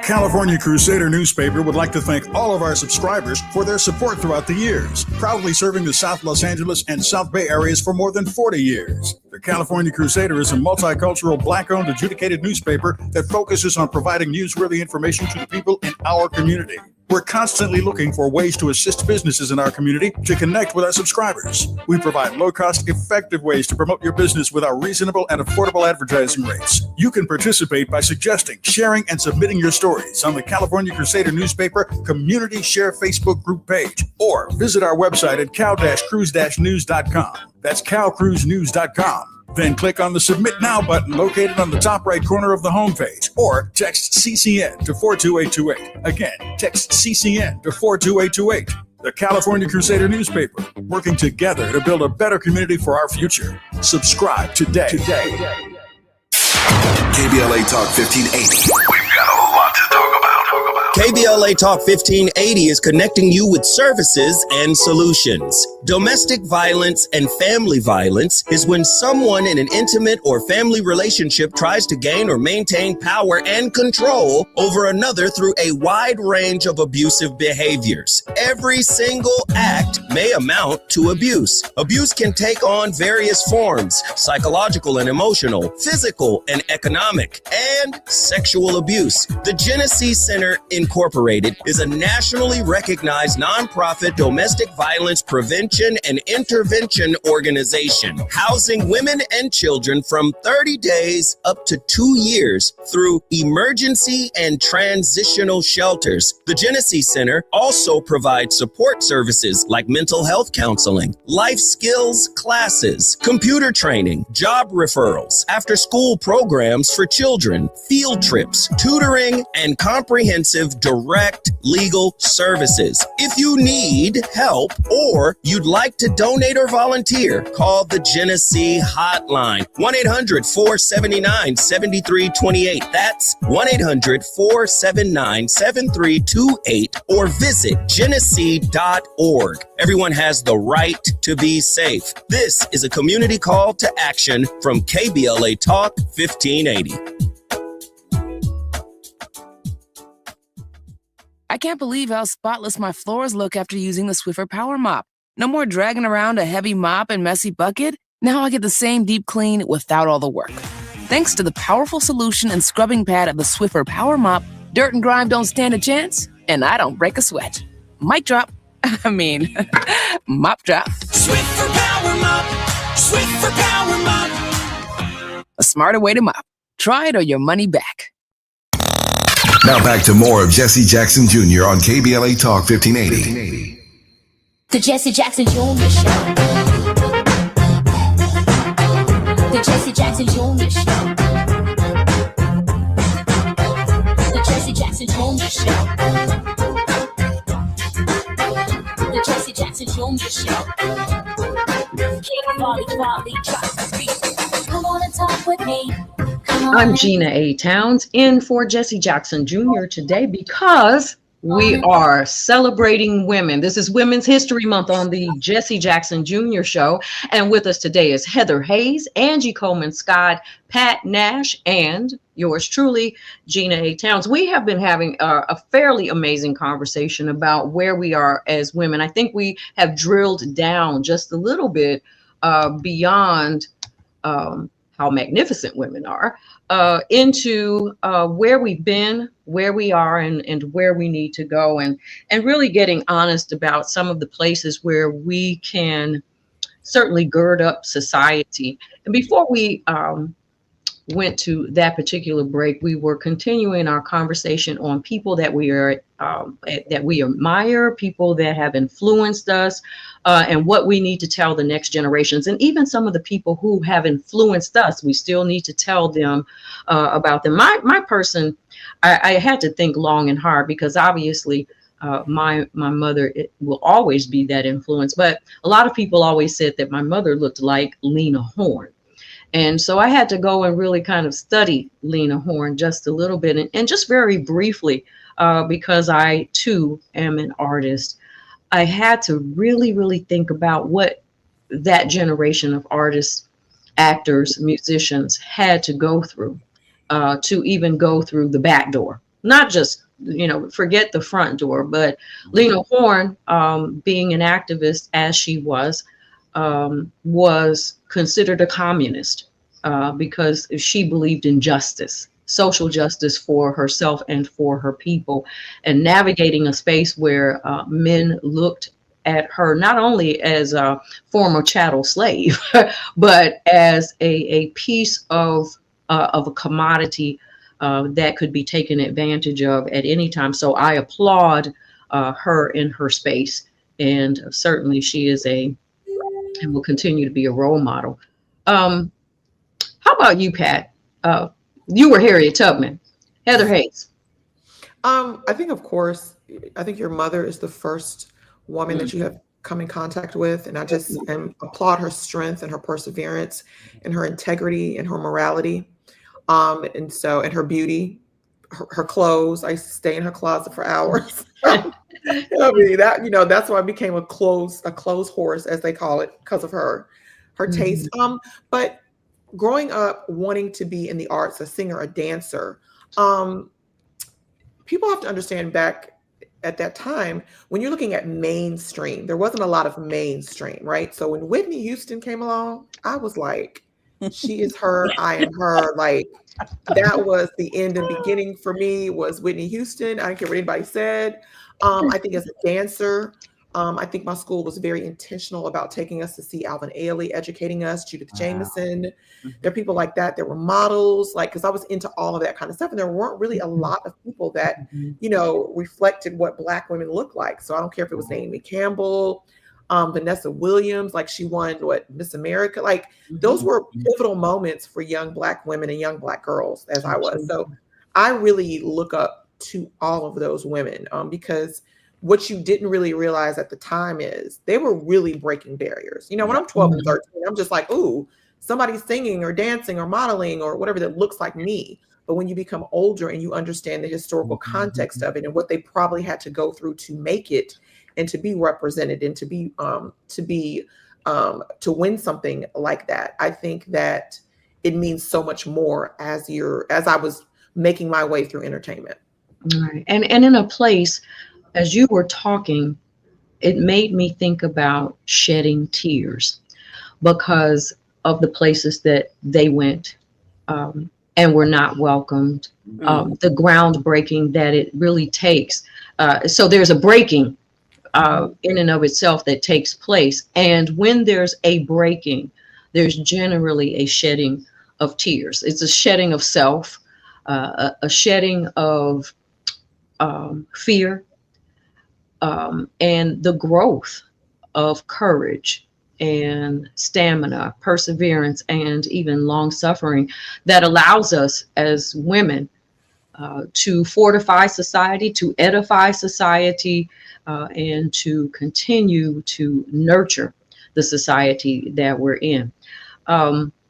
California Crusader newspaper would like to thank all of our subscribers for their support throughout the years, proudly serving the South Los Angeles and South Bay areas for more than 40 years. The California Crusader is a multicultural, Black-owned, adjudicated newspaper that focuses on providing newsworthy information to the people in our community. We're constantly looking for ways to assist businesses in our community to connect with our subscribers. We provide low-cost, effective ways to promote your business with our reasonable and affordable advertising rates. You can participate by suggesting, sharing, and submitting your stories on the California Crusader newspaper Community Share Facebook group page, or visit our website at cal-cruise-news.com. That's cal-cruise-news.com. Then click on the Submit Now button located on the top right corner of the homepage, or text CCN to 42828. Again, text CCN to 42828. The California Crusader newspaper, working together to build a better community for our future. Subscribe today. KBLA Talk 1580. We've got a lot to talk about. KBLA Talk 1580 is connecting you with services and solutions. Domestic violence and family violence is when someone in an intimate or family relationship tries to gain or maintain power and control over another through a wide range of abusive behaviors. Every single act may amount to abuse. Abuse can take on various forms: psychological and emotional, physical and economic, and sexual abuse. The Genesee Center Incorporated is a nationally recognized nonprofit domestic violence prevention and intervention organization, housing women and children from 30 days up to 2 years through emergency and transitional shelters. The Genesee Center also provides support services like mental health counseling, life skills classes, computer training, job referrals, after-school programs for children, field trips, tutoring, and comprehensive direct legal services. If you need help or you'd like to donate or volunteer, call the Genesee Hotline, 1-800-479-7328. That's 1-800-479-7328, or visit genesee.org. Everyone has the right to be safe. This is a community call to action from KBLA Talk 1580. I can't believe how spotless my floors look after using the Swiffer Power Mop. No more dragging around a heavy mop and messy bucket. Now I get the same deep clean without all the work. Thanks to the powerful solution and scrubbing pad of the Swiffer Power Mop, dirt and grime don't stand a chance, and I don't break a sweat. Mic drop. Mop drop. Swiffer Power Mop. Swiffer Power Mop. A smarter way to mop. Try it or your money back. Now back to more of Jesse Jackson Jr. on KBLA Talk 1580. The Jesse Jackson Jr. Show. The Jesse Jackson Jr. Show. The Jesse Jackson Jr. Show. The Jesse Jackson Jr. Show. Come on and talk with me. I'm Gina A. Towns in for Jesse Jackson Jr. today because we are celebrating women. This is Women's History Month on the Jesse Jackson Jr. Show. And with us today is Heather Hayes, Angie Coleman Scott, Pat Nash, and yours truly, Gina A. Towns. We have been having a fairly amazing conversation about where we are as women. I think we have drilled down just a little bit beyond how magnificent women are, into where we've been, where we are, and where we need to go, and really getting honest about some of the places where we can certainly gird up society. And before we went to that particular break, we were continuing our conversation on people that we admire, people that have influenced us, and what we need to tell the next generations. And even some of the people who have influenced us, we still need to tell them about them. My person, I had to think long and hard, because obviously my mother, it will always be that influence. But a lot of people always said that my mother looked like Lena Horne. And so I had to go and really kind of study Lena Horne just a little bit, and just very briefly, because I too am an artist. I had to really, really think about what that generation of artists, actors, musicians had to go through to even go through the back door. Not just, forget the front door, but Lena Horne, being an activist as she was considered a communist because she believed in justice, social justice for herself and for her people, and navigating a space where men looked at her not only as a former chattel slave, but as a piece of a commodity that could be taken advantage of at any time. So I applaud her in her space, and certainly she is and will continue to be a role model. How about you, Pat? You were Harriet Tubman. Heather Hayes. I think, of course, your mother is the first woman that you have come in contact with. And I just applaud her strength and her perseverance and her integrity and her morality. And her beauty, her clothes. I used to stay in her closet for hours. I mean, that's why I became a clothes horse, as they call it, because of her taste. But growing up wanting to be in the arts, a singer, a dancer, people have to understand back at that time, when you're looking at mainstream, there wasn't a lot of mainstream, right? So when Whitney Houston came along, I was like, she is her, I am her. Like, that was the end and beginning for me, was Whitney Houston. I don't care what anybody said. I think as a dancer, I think my school was very intentional about taking us to see Alvin Ailey, educating us, Judith Jamison. There are people like that. There were models, like, because I was into all of that kind of stuff. And there weren't really a lot of people that, you know, reflected what Black women look like. So I don't care if it was Naomi Campbell, Vanessa Williams, like she won Miss America. Like those were pivotal moments for young Black women and young Black girls, as I was. So I really look up to all of those women because what you didn't really realize at the time is they were really breaking barriers. You know, when I'm 12 and 13, I'm just like, ooh, somebody's singing or dancing or modeling or whatever that looks like me. But when you become older and you understand the historical context of it and what they probably had to go through to make it and to be represented and to win something like that, I think that it means so much more as I was making my way through entertainment. Right. And in a place, as you were talking, it made me think about shedding tears because of the places that they went and were not welcomed, the groundbreaking that it really takes. So there's a breaking in and of itself that takes place. And when there's a breaking, there's generally a shedding of tears. It's a shedding of self, a shedding of fear, and the growth of courage and stamina, perseverance, and even long suffering that allows us as women to fortify society, to edify society, and to continue to nurture the society that we're in.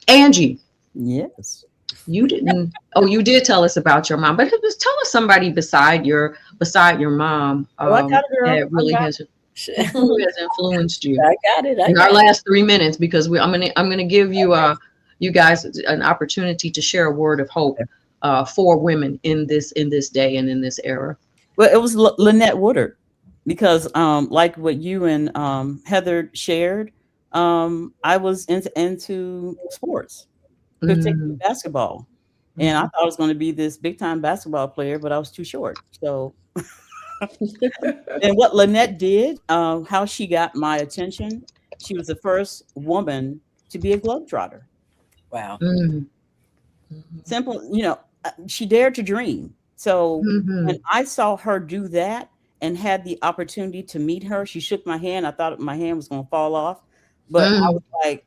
Angie. Yes. You didn't. Oh, you did tell us about your mom, but tell us somebody beside your mom that really has influenced you. I got it. In our last 3 minutes, because I'm gonna give you you guys an opportunity to share a word of hope for women in this day and in this era. Well, it was Lynette Woodard, because like what you and Heather shared, I was into sports. Particularly basketball. And I thought I was going to be this big time basketball player, but I was too short. So, and what Lynette did, how she got my attention, she was the first woman to be a Globetrotter. Wow. Simple, you know, she dared to dream. So when I saw her do that and had the opportunity to meet her, she shook my hand. I thought my hand was going to fall off, but I was like,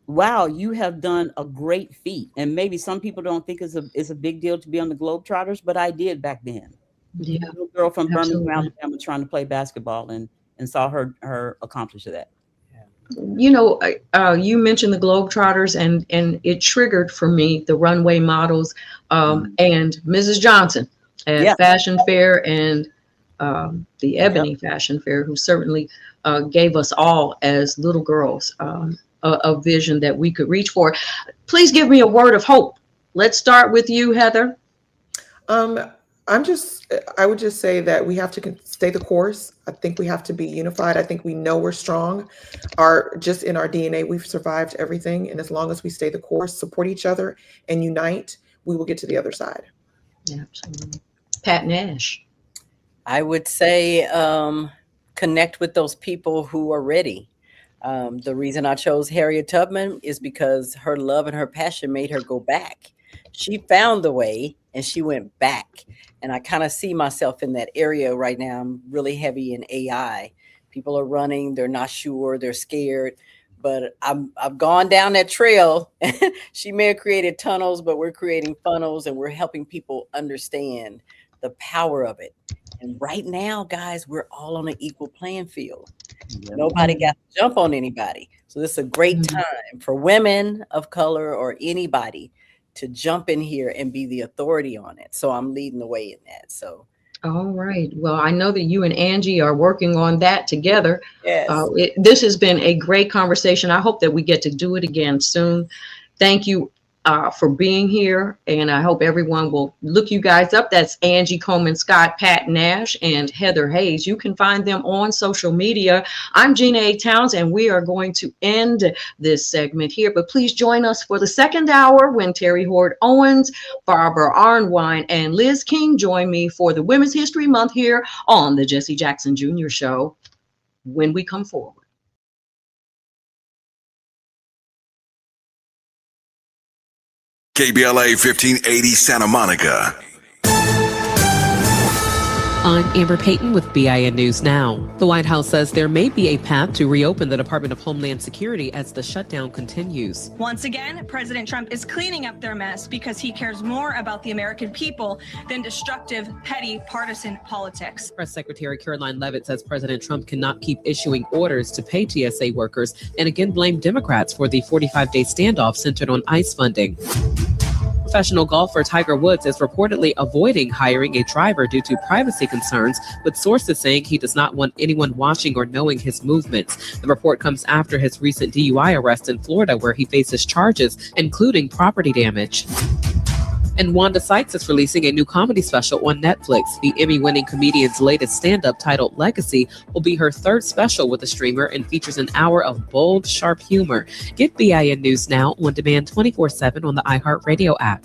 wow, you have done a great feat. And maybe some people don't think it's a big deal to be on the Globetrotters, but I did back then. Yeah. A little girl from Birmingham, Alabama, trying to play basketball and saw her accomplish that. You know, you mentioned the Globetrotters and it triggered for me the runway models and Mrs. Johnson at Fashion Fair and the Ebony Fashion Fair, who certainly gave us all as little girls a vision that we could reach for. Please give me a word of hope. Let's start with you, Heather. I would just say that we have to stay the course. I think we have to be unified. I think we know we're strong. Just in our DNA, we've survived everything. And as long as we stay the course, support each other and unite, we will get to the other side. Absolutely. Pat Nash. I would say connect with those people who are ready. The reason I chose Harriet Tubman is because her love and her passion made her go back. She found the way and she went back. And I kind of see myself in that area right now. I'm really heavy in AI. People are running, they're not sure, they're scared. But I've gone down that trail. She may have created tunnels, but we're creating funnels and we're helping people understand the power of it. And right now, guys, we're all on an equal playing field. Nobody got to jump on anybody. So this is a great time for women of color or anybody to jump in here and be the authority on it. So I'm leading the way in that. So. All right. Well, I know that you and Angie are working on that together. Yes. This has been a great conversation. I hope that we get to do it again soon. Thank you for being here. And I hope everyone will look you guys up. That's Angie Coleman Scott, Pat Nash, and Heather Hayes. You can find them on social media. I'm Gina A. Towns, and we are going to end this segment here. But please join us for the second hour when Terry Hord Owens, Barbara Arnwine, and Liz King join me for the Women's History Month here on the Jesse Jackson Jr. Show when we come forward. KBLA 1580 Santa Monica. I'm Amber Payton with BIN News Now. The White House says there may be a path to reopen the Department of Homeland Security as the shutdown continues. Once again, President Trump is cleaning up their mess because he cares more about the American people than destructive, petty, partisan politics. Press Secretary Caroline Leavitt says President Trump cannot keep issuing orders to pay TSA workers and again blamed Democrats for the 45-day standoff centered on ICE funding. Professional golfer Tiger Woods is reportedly avoiding hiring a driver due to privacy concerns, with sources saying he does not want anyone watching or knowing his movements. The report comes after his recent DUI arrest in Florida, where he faces charges, including property damage. And Wanda Sykes is releasing a new comedy special on Netflix. The Emmy-winning comedian's latest stand-up, titled Legacy, will be her third special with the streamer and features an hour of bold, sharp humor. Get BIN News Now on demand 24/7 on the iHeartRadio app.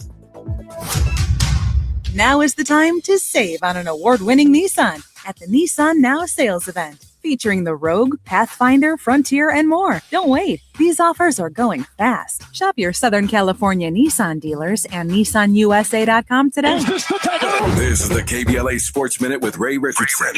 Now is the time to save on an award-winning Nissan at the Nissan Now sales event, featuring the Rogue, Pathfinder, Frontier, and more. Don't wait. These offers are going fast. Shop your Southern California Nissan dealers and NissanUSA.com today. This is the KBLA Sports Minute with Ray Richardson.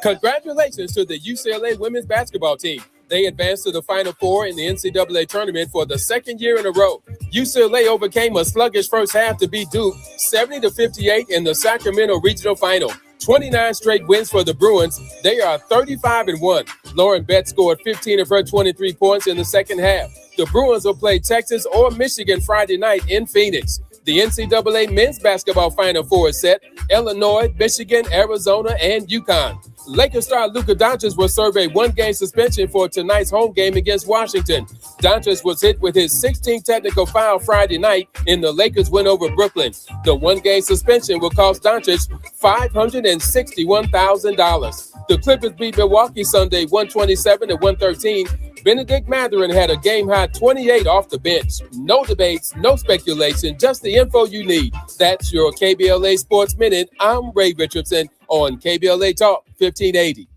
Congratulations to the UCLA women's basketball team. They advanced to the Final Four in the NCAA tournament for the second year in a row. UCLA overcame a sluggish first half to beat Duke 70-58 in the Sacramento Regional Final. 29 straight wins for the Bruins. They are 35-1. Lauren Betts scored 15 of her 23 points in the second half. The Bruins will play Texas or Michigan Friday night in Phoenix. The NCAA men's basketball Final Four is set. Illinois, Michigan, Arizona, and UConn. Lakers star Luka Doncic will serve a one-game suspension for tonight's home game against Washington. Doncic was hit with his 16th technical foul Friday night in the Lakers win over Brooklyn. The one-game suspension will cost Doncic $561,000. The Clippers beat Milwaukee Sunday 127-113. Benedict Mathurin had a game-high 28 off the bench. No debates, no speculation, just the info you need. That's your KBLA Sports Minute. I'm Ray Richardson on KBLA Talk 1580.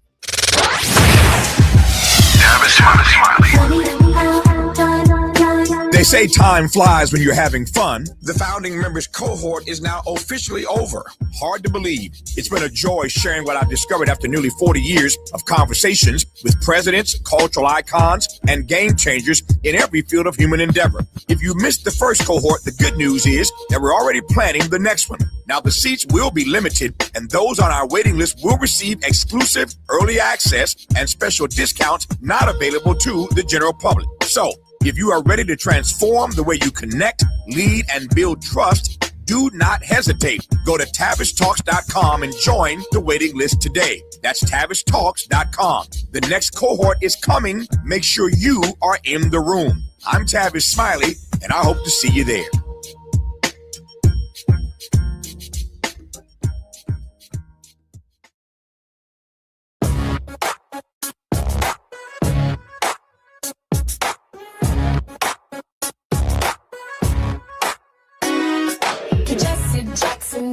They say time flies when you're having fun. The founding members cohort is now officially over. Hard to believe. It's been a joy sharing what I've discovered after nearly 40 years of conversations with presidents, cultural icons, and game changers in every field of human endeavor. If you missed the first cohort, the good news is that we're already planning the next one. Now, the seats will be limited, and those on our waiting list will receive exclusive early access and special discounts not available to the general public. So, if you are ready to transform the way you connect, lead, and build trust, do not hesitate. Go to TavishTalks.com and join the waiting list today. That's TavishTalks.com. The next cohort is coming. Make sure you are in the room. I'm Tavish Smiley, and I hope to see you there.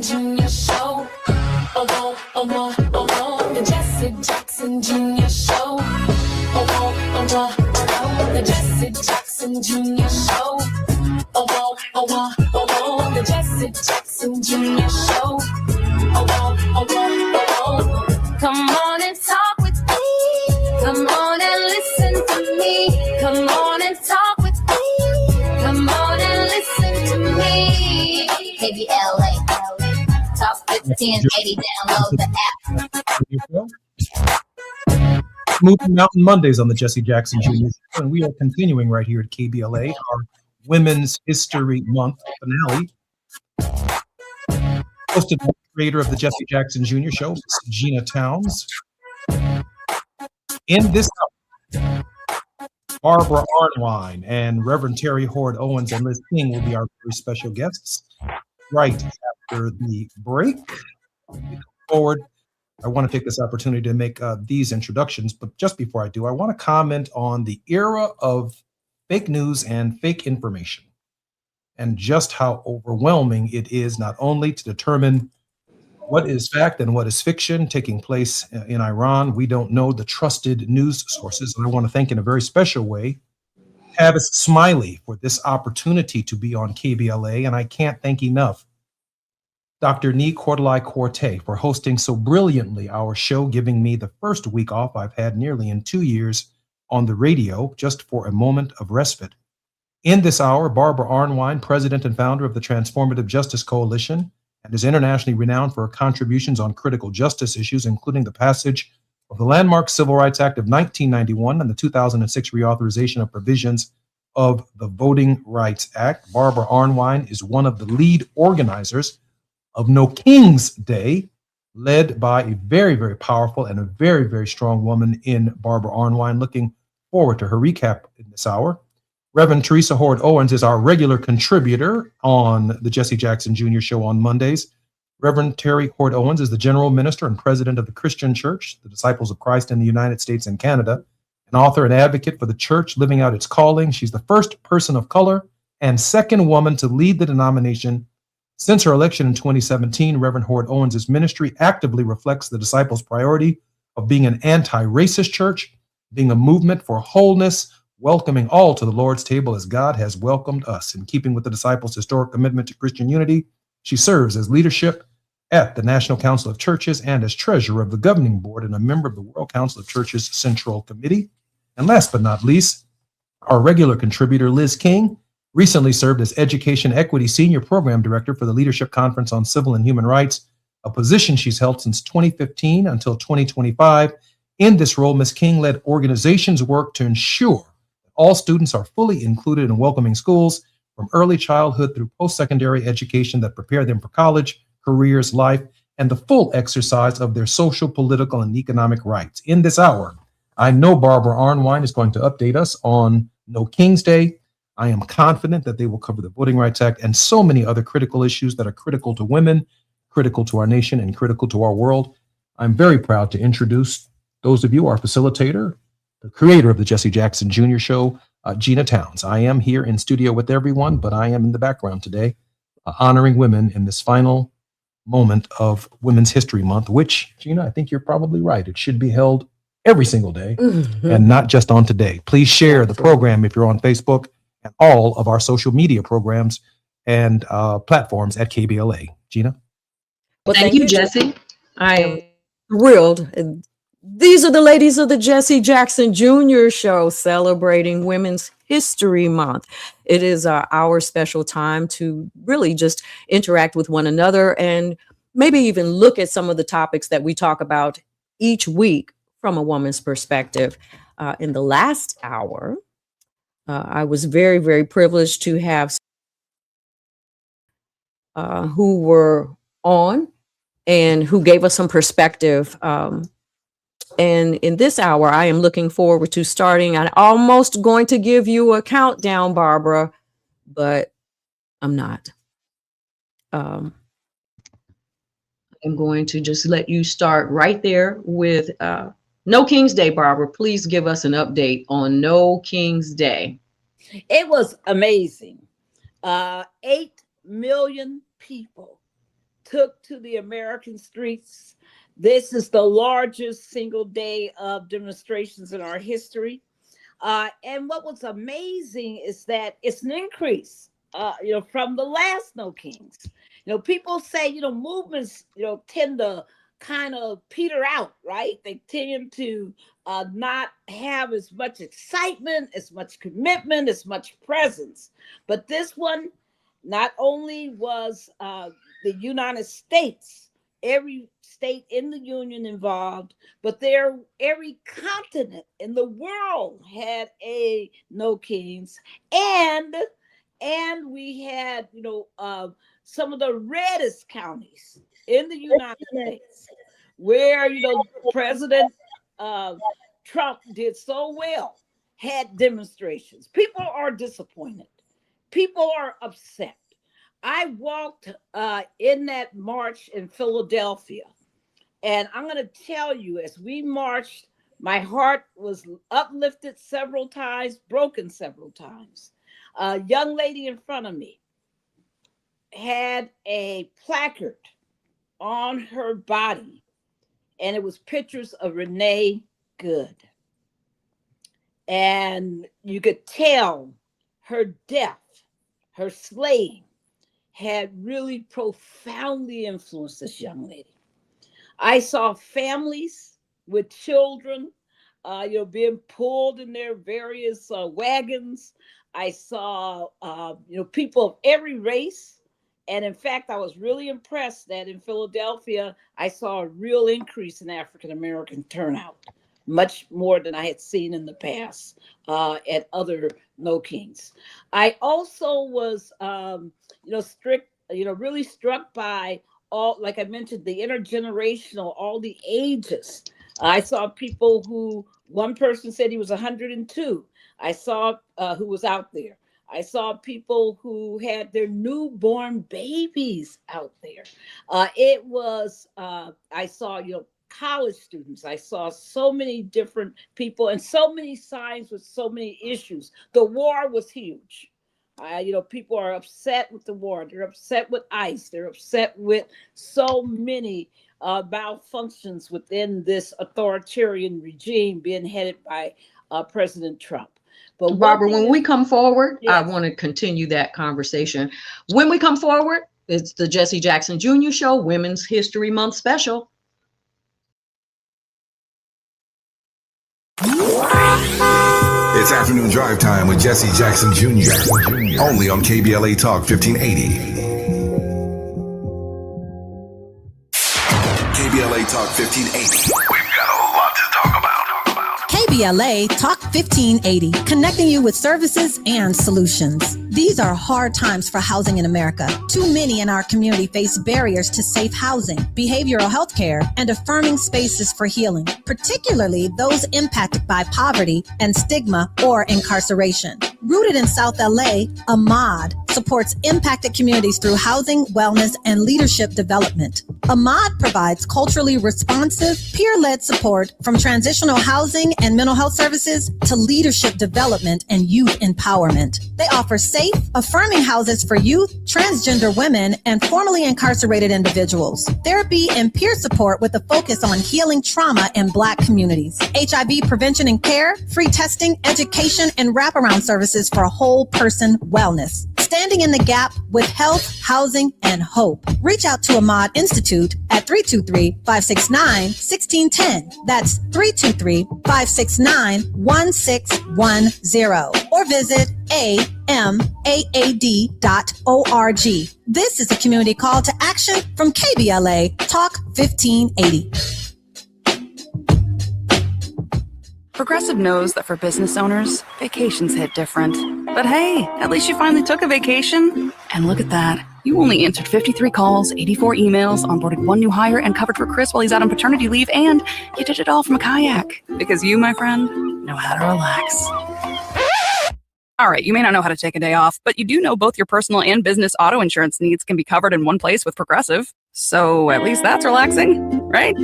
Junior Show. The Jesse Jackson Junior Show. The Jesse Jackson Junior Show. The Jesse Jackson Junior Show. Come on and talk with me. Come on and listen to me. Come on and talk with me. Come on and listen to me. KBLA. Talk 1580, download the app. Moving Mountain Mondays on the Jesse Jackson Jr. Show, and we are continuing right here at KBLA, our Women's History Month finale. Hosted by the creator of the Jesse Jackson Jr. Show, Miss Gina Towns. In this hour, Barbara Arnwine and Reverend Terry Hord Owens and Liz King will be our very special guests right after the break. Forward, I want to take this opportunity to make these introductions, but just before I do, I want to comment on the era of fake news and fake information and just how overwhelming it is not only to determine what is fact and what is fiction taking place in Iran. We don't know the trusted news sources. And I want to thank in a very special way Tavis Smiley for this opportunity to be on KBLA. And I can't thank enough Dr. Nee Cordelai Corte for hosting so brilliantly our show, giving me the first week off I've had nearly in 2 years on the radio, just for a moment of respite. In this hour, Barbara Arnwine, president and founder of the Transformative Justice Coalition, and is internationally renowned for her contributions on critical justice issues, including the passage of the landmark Civil Rights Act of 1991 and the 2006 reauthorization of provisions of the Voting Rights Act. Barbara Arnwine is one of the lead organizers of No King's Day, led by a very, very powerful and a very, very strong woman in Barbara Arnwine. Looking forward to her recap in this hour. Reverend Teresa Hord Owens is our regular contributor on the Jesse Jackson Jr. Show on Mondays. Reverend Terry Hord Owens is the general minister and president of the Christian Church, the Disciples of Christ in the United States and Canada, an author and advocate for the church living out its calling. She's the first person of color and second woman to lead the denomination. Since her election in 2017, Reverend Hord Owens' ministry actively reflects the Disciples' priority of being an anti-racist church, being a movement for wholeness, welcoming all to the Lord's table as God has welcomed us. In keeping with the Disciples' historic commitment to Christian unity, she serves as leadership at the National Council of Churches and as treasurer of the governing board and a member of the World Council of Churches Central Committee. And last but not least, our regular contributor, Liz King, recently served as Education Equity Senior Program Director for the Leadership Conference on Civil and Human Rights, a position she's held since 2015 until 2025. In this role, Ms. King led organizations' work to ensure all students are fully included in welcoming schools from early childhood through post-secondary education that prepare them for college, careers, life, and the full exercise of their social, political, and economic rights. In this hour, I know Barbara Arnwine is going to update us on No King's Day. I am confident that they will cover the Voting Rights Act and so many other critical issues that are critical to women, critical to our nation, and critical to our world. I'm very proud to introduce those of you, our facilitator, the creator of the Jesse Jackson Jr. Show, Gina Towns. I am here in studio with everyone, but I am in the background today, honoring women in this final moment of Women's History Month, which, Gina, I think you're probably right. It should be held every single day and not just on today. Please share the program if you're on Facebook and all of our social media programs and platforms at KBLA. Gina? Well, thank you, Jesse. I am thrilled. These are the ladies of the Jesse Jackson Jr. Show celebrating Women's History Month. It is our special time to really just interact with one another and maybe even look at some of the topics that we talk about each week from a woman's perspective. In the last hour, I was very, very privileged to have who were on and who gave us some perspective. And in this hour, I am looking forward to starting. I'm almost going to give you a countdown, Barbara, but I'm not. I'm going to just let you start right there with No King's Day. Barbara, please give us an update on No King's Day. It was amazing. 8 million people took to the American streets. This is the largest single day of demonstrations in our history. And what was amazing is that it's an increase, from the last No Kings. People say, movements, tend to kind of peter out, right? They tend to not have as much excitement, as much commitment, as much presence. But this one, not only was the United States, every state in the union involved, but every continent in the world had a No Kings, and we had some of the reddest counties in the United States where President Trump did so well had demonstrations. People are disappointed. People are upset. I walked in that march in Philadelphia, and I'm going to tell you, as we marched, my heart was uplifted several times, broken several times. A young lady in front of me had a placard on her body, and it was pictures of Renee Good. And you could tell her death, her slaying, had really profoundly influenced this young lady. I saw families with children, being pulled in their various wagons. I saw, people of every race. And in fact, I was really impressed that in Philadelphia, I saw a real increase in African-American turnout, much more than I had seen in the past at other No Kings. I also was, really struck by all, like I mentioned, the intergenerational, all the ages. I saw people who, one person said he was 102. I saw who was out there. I saw people who had their newborn babies out there. I saw, college students. I saw so many different people and so many signs with so many issues. The war was huge. People are upset with the war. They're upset with ICE. They're upset with so many malfunctions within this authoritarian regime being headed by President Trump. But Barbara, when we come forward, yes. I want to continue that conversation. When we come forward, it's the Jesse Jackson Jr. Show, Women's History Month special. It's afternoon drive time with Jesse Jackson Jr. Only on KBLA Talk 1580. KBLA Talk 1580. We've got a lot to talk about. KBLA Talk 1580, connecting you with services and solutions. These are hard times for housing in America. Too many in our community face barriers to safe housing, behavioral health care, and affirming spaces for healing, particularly those impacted by poverty and stigma or incarceration. Rooted in South LA, Ahmad supports impacted communities through housing, wellness, and leadership development. Ahmad provides culturally responsive, peer-led support from transitional housing and mental health services to leadership development and youth empowerment. They offer safe, affirming houses for youth, transgender women, and formerly incarcerated individuals. Therapy and peer support with a focus on healing trauma in Black communities. HIV prevention and care, free testing, education, and wraparound services for whole person wellness. Standing in the gap with health, housing, and hope. Reach out to Ahmad Institute at 323-569-1610. That's 323-569-1610. Or visit amaad.org. This is a community call to action from KBLA Talk 1580. Progressive knows that for business owners, vacations hit different. But hey, at least you finally took a vacation. And look at that. You only answered 53 calls, 84 emails, onboarded one new hire, and covered for Chris while he's out on paternity leave, and you did it all from a kayak. Because you, my friend, know how to relax. All right, you may not know how to take a day off, but you do know both your personal and business auto insurance needs can be covered in one place with Progressive. So at least that's relaxing, right?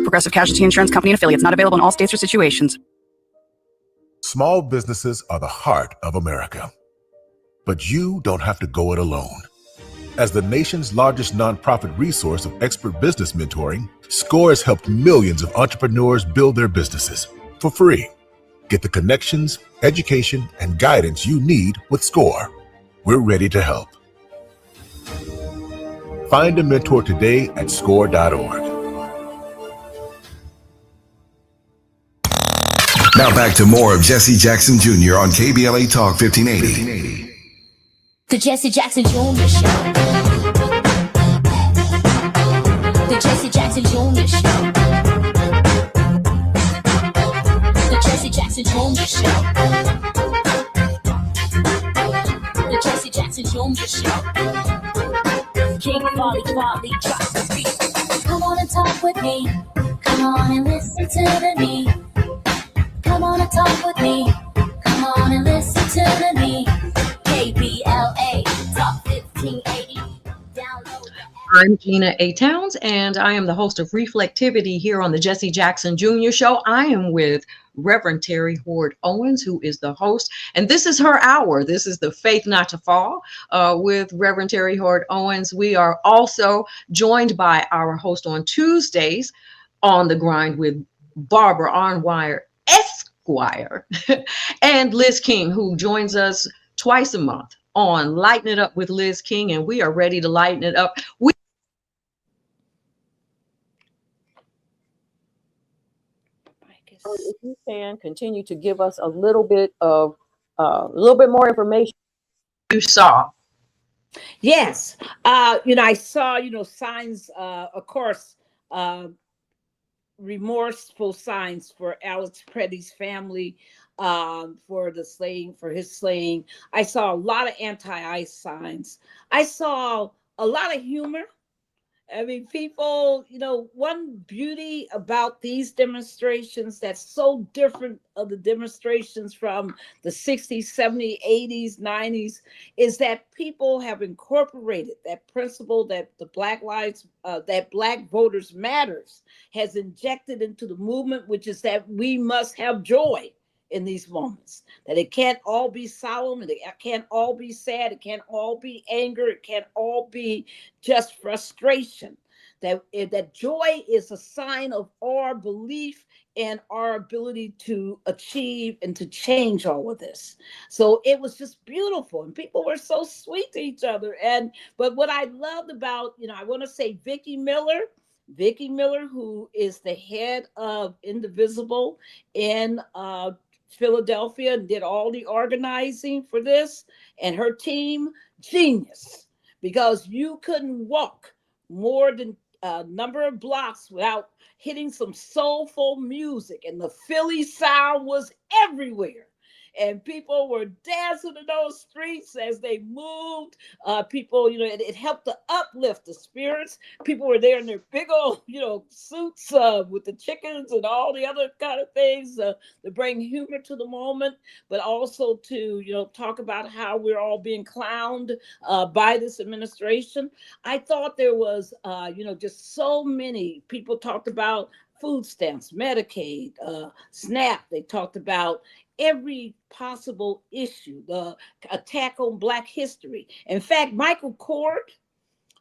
Progressive Casualty Insurance Company and affiliates, not available in all states or situations. Small businesses are the heart of America. But you don't have to go it alone. As the nation's largest nonprofit resource of expert business mentoring, SCORE has helped millions of entrepreneurs build their businesses for free. Get the connections, education, and guidance you need with SCORE. We're ready to help. Find a mentor today at score.org. Now back to more of Jesse Jackson Jr. on KBLA Talk 1580. The Jesse Jackson Jr. Show. The Jesse Jackson Jr. Show. The Jesse Jackson Jr. Show. The Jesse Jackson Jr. Show. King Volley, drop the beat. Come on and talk with me. Come on and listen to the me. Come on and talk with me. I'm Gina A. Towns, and I am the host of Reflectivity here on the Jesse Jackson Jr. Show. I am with Reverend Terry Hoard Owens, who is the host, and this is her hour. This is the Faith Not to Fall with Reverend Terry Hoard Owens. We are also joined by our host on Tuesdays, On the Grind with Barbara Arnwire Esquire and Liz King, who joins us twice a month on Lighten It Up with Liz King, and we are ready to lighten it up. If you can continue to give us a little bit more information you saw. Yes. I saw, signs, of course, remorseful signs for Alex Preddy's family, for his slaying. I saw a lot of anti-ICE signs. I saw a lot of humor. I mean, people, one beauty about these demonstrations that's so different of the demonstrations from the 60s, 70s, 80s, 90s is that people have incorporated that principle that that Black voters matters has injected into the movement, which is that we must have joy in these moments, that it can't all be solemn, and it can't all be sad, it can't all be anger, it can't all be just frustration, that joy is a sign of our belief and our ability to achieve and to change all of this. So it was just beautiful, and people were so sweet to each other. But what I loved about, I want to say Vicki Miller, who is the head of Indivisible in Philadelphia and did all the organizing for this, and her team, genius, because you couldn't walk more than a number of blocks without hitting some soulful music, and the Philly sound was everywhere. And people were dancing in those streets as they moved. People, it helped to uplift the spirits. People were there in their big old, suits with the chickens and all the other kind of things to bring humor to the moment, but also to, talk about how we're all being clowned by this administration. I thought there was, just so many people talked about food stamps, Medicaid, SNAP. They talked about every possible issue, the attack on Black history. In fact, Michael Cord,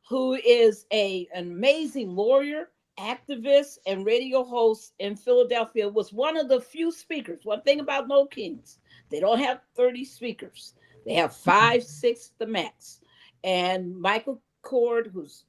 who is an amazing lawyer, activist, and radio host in Philadelphia, was one of the few speakers. One thing about No Kings, they don't have 30 speakers. They have 5, 6 the max. And Michael Cord was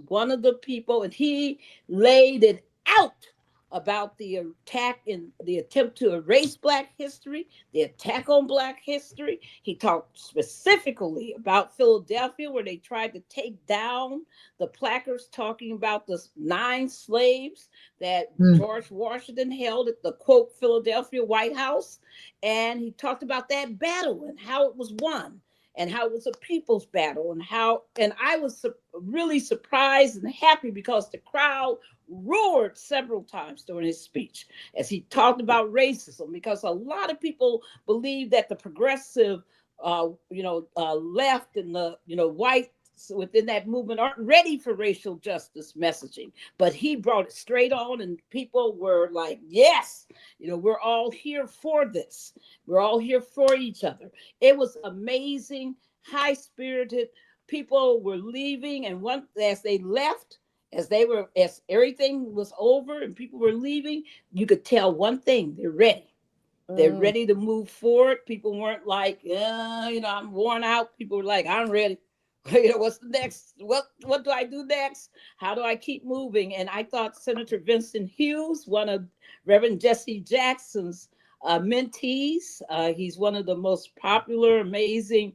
one of the people, and he laid it out about the attack and the attempt to erase Black history, the attack on Black history. He talked specifically about Philadelphia, where they tried to take down the placards talking about the 9 slaves that George Washington held at the, quote, Philadelphia White House. And he talked about that battle and how it was won, and how it was a people's battle, and I was really surprised and happy because the crowd roared several times during his speech as he talked about racism, because a lot of people believe that the progressive, left and the, whites within that movement aren't ready for racial justice messaging, but he brought it straight on, and people were like, yes, we're all here for this. We're all here for each other. It was amazing, high-spirited. People were leaving, and as they left, as everything was over and people were leaving, you could tell one thing: they're ready. They're ready to move forward. People weren't like, I'm worn out. People were like, I'm ready. What's the next? What do I do next? How do I keep moving? And I thought Senator Vincent Hughes, one of Reverend Jesse Jackson's mentees, he's one of the most popular, amazing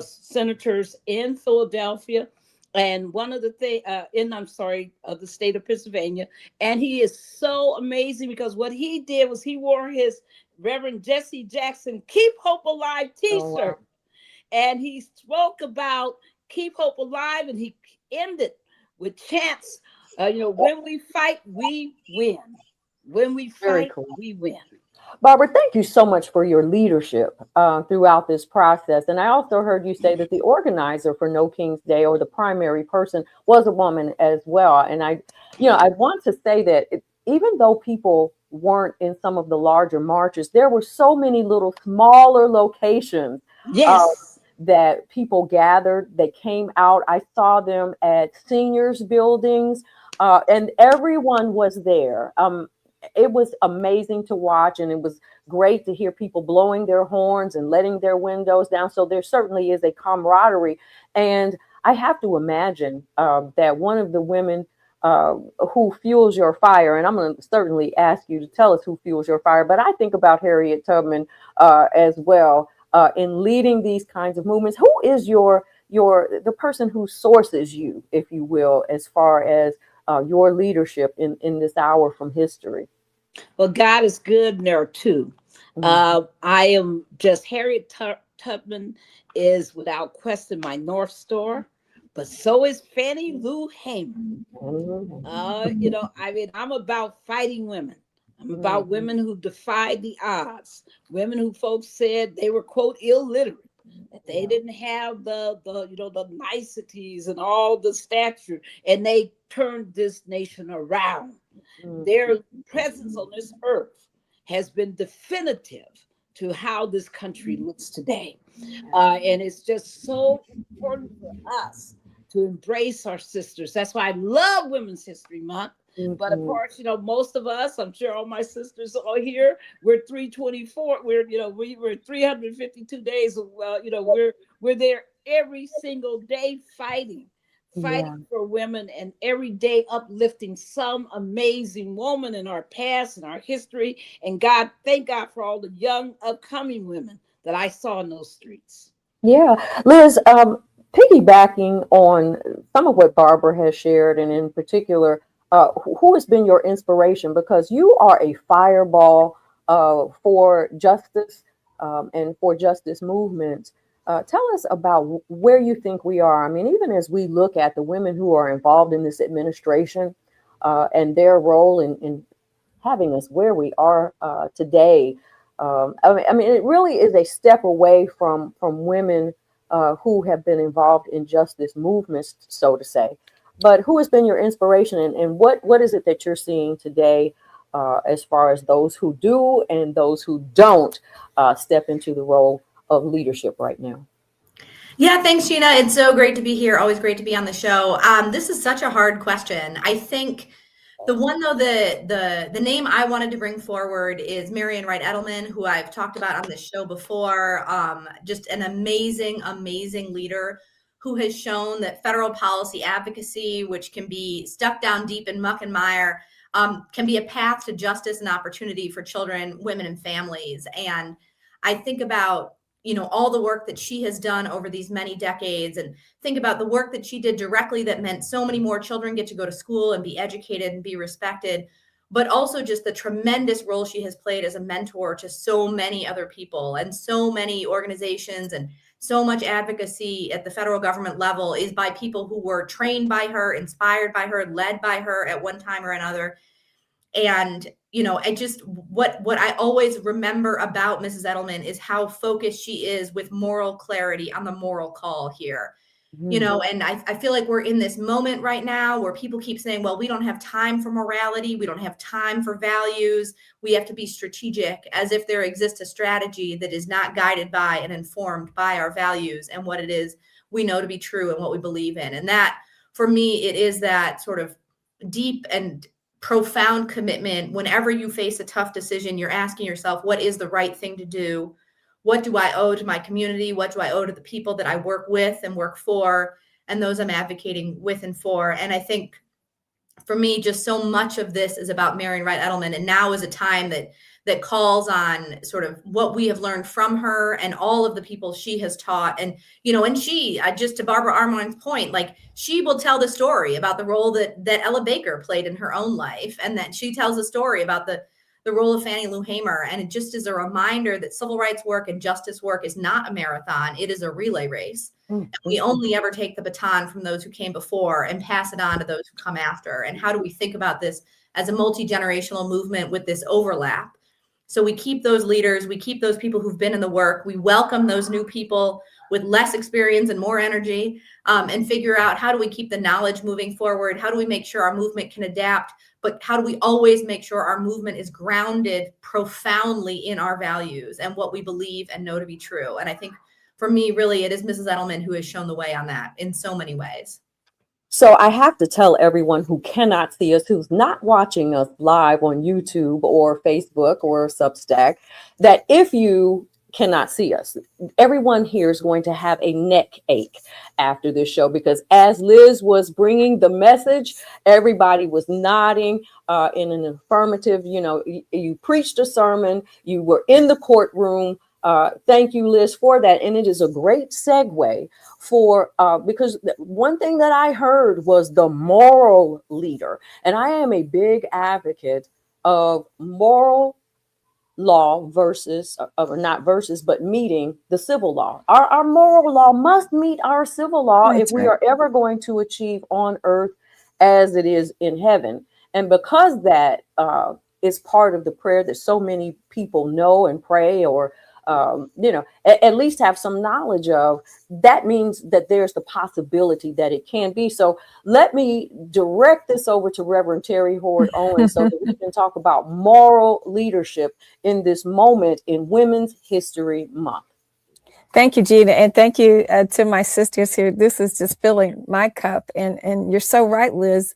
senators in Philadelphia, and one of the the state of Pennsylvania. And he is so amazing because what he did was he wore his Reverend Jesse Jackson Keep Hope Alive t-shirt. Oh, wow. And he spoke about Keep Hope Alive, and he ended with chants, when we fight, we win. When we fight, we win. Barbara, thank you so much for your leadership throughout this process. And I also heard you say that the organizer for No King's Day, or the primary person, was a woman as well. And I want to say that even though people weren't in some of the larger marches, there were so many little smaller locations that people gathered. They came out. I saw them at seniors buildings, and everyone was there. It was amazing to watch, and it was great to hear people blowing their horns and letting their windows down. So there certainly is a camaraderie. And I have to imagine that one of the women who fuels your fire, and I'm going to certainly ask you to tell us who fuels your fire, but I think about Harriet Tubman as well in leading these kinds of movements. Who is the person who sources you, if you will, as far as your leadership in this hour from history? Well, God is good, and there are two. I am just Harriet Tubman is without question my North Star, but so is Fannie Lou Hamer. I'm about fighting women. I'm about women who defied the odds, women who folks said they were, quote, illiterate, that they didn't have the niceties and all the stature, and they turned this nation around. Their presence on this earth has been definitive to how this country looks today. And it's just so important for us to embrace our sisters. That's why I love Women's History Month. But of course, most of us, I'm sure all my sisters are here, we're 324. We're 352 days. We're there every single day fighting for women, and every day uplifting some amazing woman in our past and our history. And thank God for all the young upcoming women that I saw in those streets. Yeah, Liz, piggybacking on some of what Barbara has shared, and in particular, who has been your inspiration? Because you are a fireball for justice and for justice movements. Tell us about where you think we are. I mean, even as we look at the women who are involved in this administration and their role in having us where we are today. I mean, it really is a step away from women who have been involved in justice movements, so to say. But who has been your inspiration, and what is it that you're seeing today as far as those who do and those who don't step into the role of leadership right now? Yeah, thanks, Gina. It's so great to be here. Always great to be on the show. This is such a hard question. I think the one, though, the name I wanted to bring forward is Marian Wright Edelman, who I've talked about on this show before. Just an amazing, amazing leader who has shown that federal policy advocacy, which can be stuck down deep in muck and mire, can be a path to justice and opportunity for children, women, and families. And I think about all the work that she has done over these many decades, and think about the work that she did directly that meant so many more children get to go to school and be educated and be respected, but also just the tremendous role she has played as a mentor to so many other people and so many organizations, and so much advocacy at the federal government level is by people who were trained by her, inspired by her, led by her at one time or another. And I just what I always remember about Mrs. Edelman is how focused she is with moral clarity on the moral call here. And I feel like we're in this moment right now where people keep saying, well, we don't have time for morality. We don't have time for values. We have to be strategic, as if there exists a strategy that is not guided by and informed by our values and what it is we know to be true and what we believe in. And that, for me, it is that sort of deep and profound commitment. Whenever you face a tough decision, you're asking yourself, what is the right thing to do? What do I owe to my community? What do I owe to the people that I work with and work for, and those I'm advocating with and for? And I think for me, just so much of this is about Marian Wright Edelman. And now is a time that calls on sort of what we have learned from her and all of the people she has taught. And, and she, just to Barbara Armand's point, like, she will tell the story about the role that Ella Baker played in her own life. And that she tells a story about the role of Fannie Lou Hamer. And it just is a reminder that civil rights work and justice work is not a marathon. It is a relay race. And we only ever take the baton from those who came before and pass it on to those who come after. And how do we think about this as a multi-generational movement with this overlap? So we keep those leaders, we keep those people who've been in the work, we welcome those new people with less experience and more energy, and figure out how do we keep the knowledge moving forward? How do we make sure our movement can adapt? But how do we always make sure our movement is grounded profoundly in our values and what we believe and know to be true? And I think for me, really, it is Mrs. Edelman who has shown the way on that in so many ways. So I have to tell everyone who cannot see us, who's not watching us live on YouTube or Facebook or Substack, that if you cannot see us, everyone here is going to have a neck ache after this show, because as Liz was bringing the message, everybody was nodding in an affirmative. You know, you preached a sermon, you were in the courtroom. Thank you, Liz, for that. And it is a great segue for, because one thing that I heard was the moral leader. And I am a big advocate of moral law versus, but meeting the civil law. Our moral law must meet our civil law if we are ever going to achieve on earth as it is in heaven. And because that is part of the prayer that so many people know and pray, or at least have some knowledge of, that means that there's the possibility that it can be. So let me direct this over to Reverend Terry Hoard Owens so that we can talk about moral leadership in this moment in Women's History Month. Thank you, Gina. And thank you to my sisters here. This is just filling my cup. And you're so right, Liz.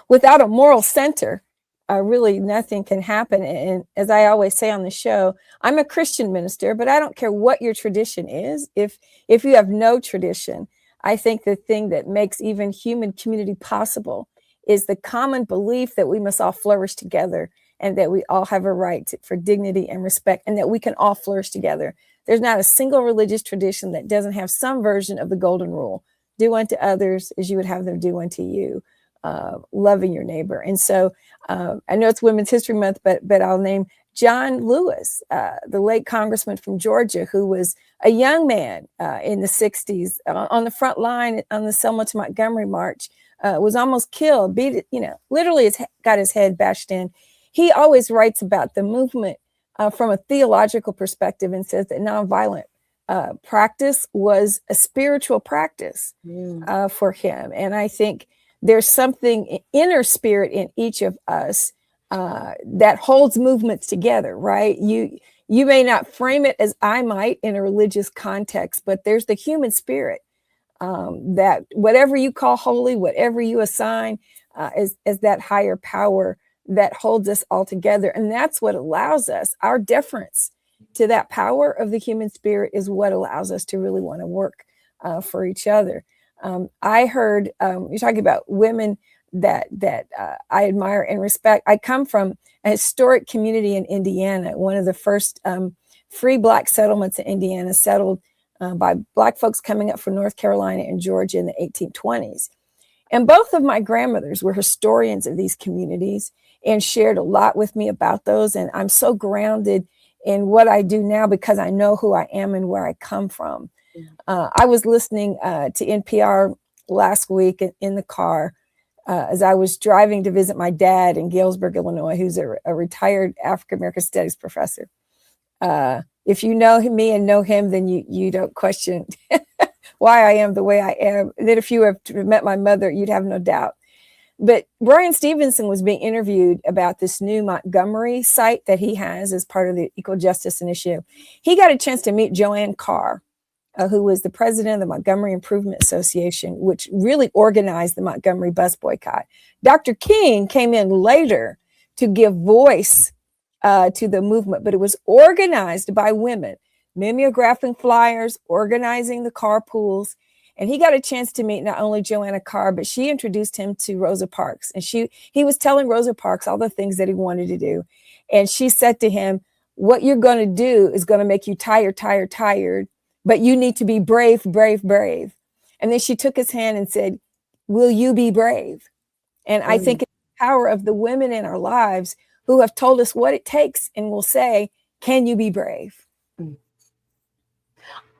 Without a moral center, really nothing can happen. And as I always say on the show, I'm a Christian minister, but I don't care what your tradition is. If you have no tradition, I think the thing that makes even human community possible is the common belief that we must all flourish together, and that we all have a right for dignity and respect, and that we can all flourish together. There's not a single religious tradition that doesn't have some version of the golden rule: do unto others as you would have them do unto you. Loving your neighbor. And so I know it's Women's History Month, but I'll name John Lewis, the late congressman from Georgia, who was a young man in the 60s on the front line on the Selma to Montgomery march, was almost killed, literally got his head bashed in. He always writes about the movement from a theological perspective and says that nonviolent practice was a spiritual practice for him. And I think there's something inner spirit in each of us that holds movements together, right? You may not frame it as I might in a religious context, but there's the human spirit that whatever you call holy, whatever you assign as that higher power that holds us all together. And that's what allows us, our deference to that power of the human spirit is what allows us to really want to work for each other. I heard you're talking about women that I admire and respect. I come from a historic community in Indiana, one of the first free Black settlements in Indiana, settled by Black folks coming up from North Carolina and Georgia in the 1820s. And both of my grandmothers were historians of these communities and shared a lot with me about those. And I'm so grounded in what I do now because I know who I am and where I come from. I was listening to NPR last week in the car as I was driving to visit my dad in Galesburg, Illinois, who's a retired African-American studies professor. If you know me and know him, then you don't question why I am the way I am. And then if you have met my mother, you'd have no doubt. But Brian Stevenson was being interviewed about this new Montgomery site that he has as part of the Equal Justice Initiative. He got a chance to meet Joanne Carr, who was the president of the Montgomery Improvement Association, which really organized the Montgomery bus boycott. Dr. King came in later to give voice to the movement, but it was organized by women, mimeographing flyers, organizing the carpools. And he got a chance to meet not only Joanna Carr, but she introduced him to Rosa Parks. And he was telling Rosa Parks all the things that he wanted to do. And she said to him, what you're going to do is going to make you tired, but you need to be brave. And then she took his hand and said, will you be brave? And I think it's the power of the women in our lives who have told us what it takes and will say, can you be brave?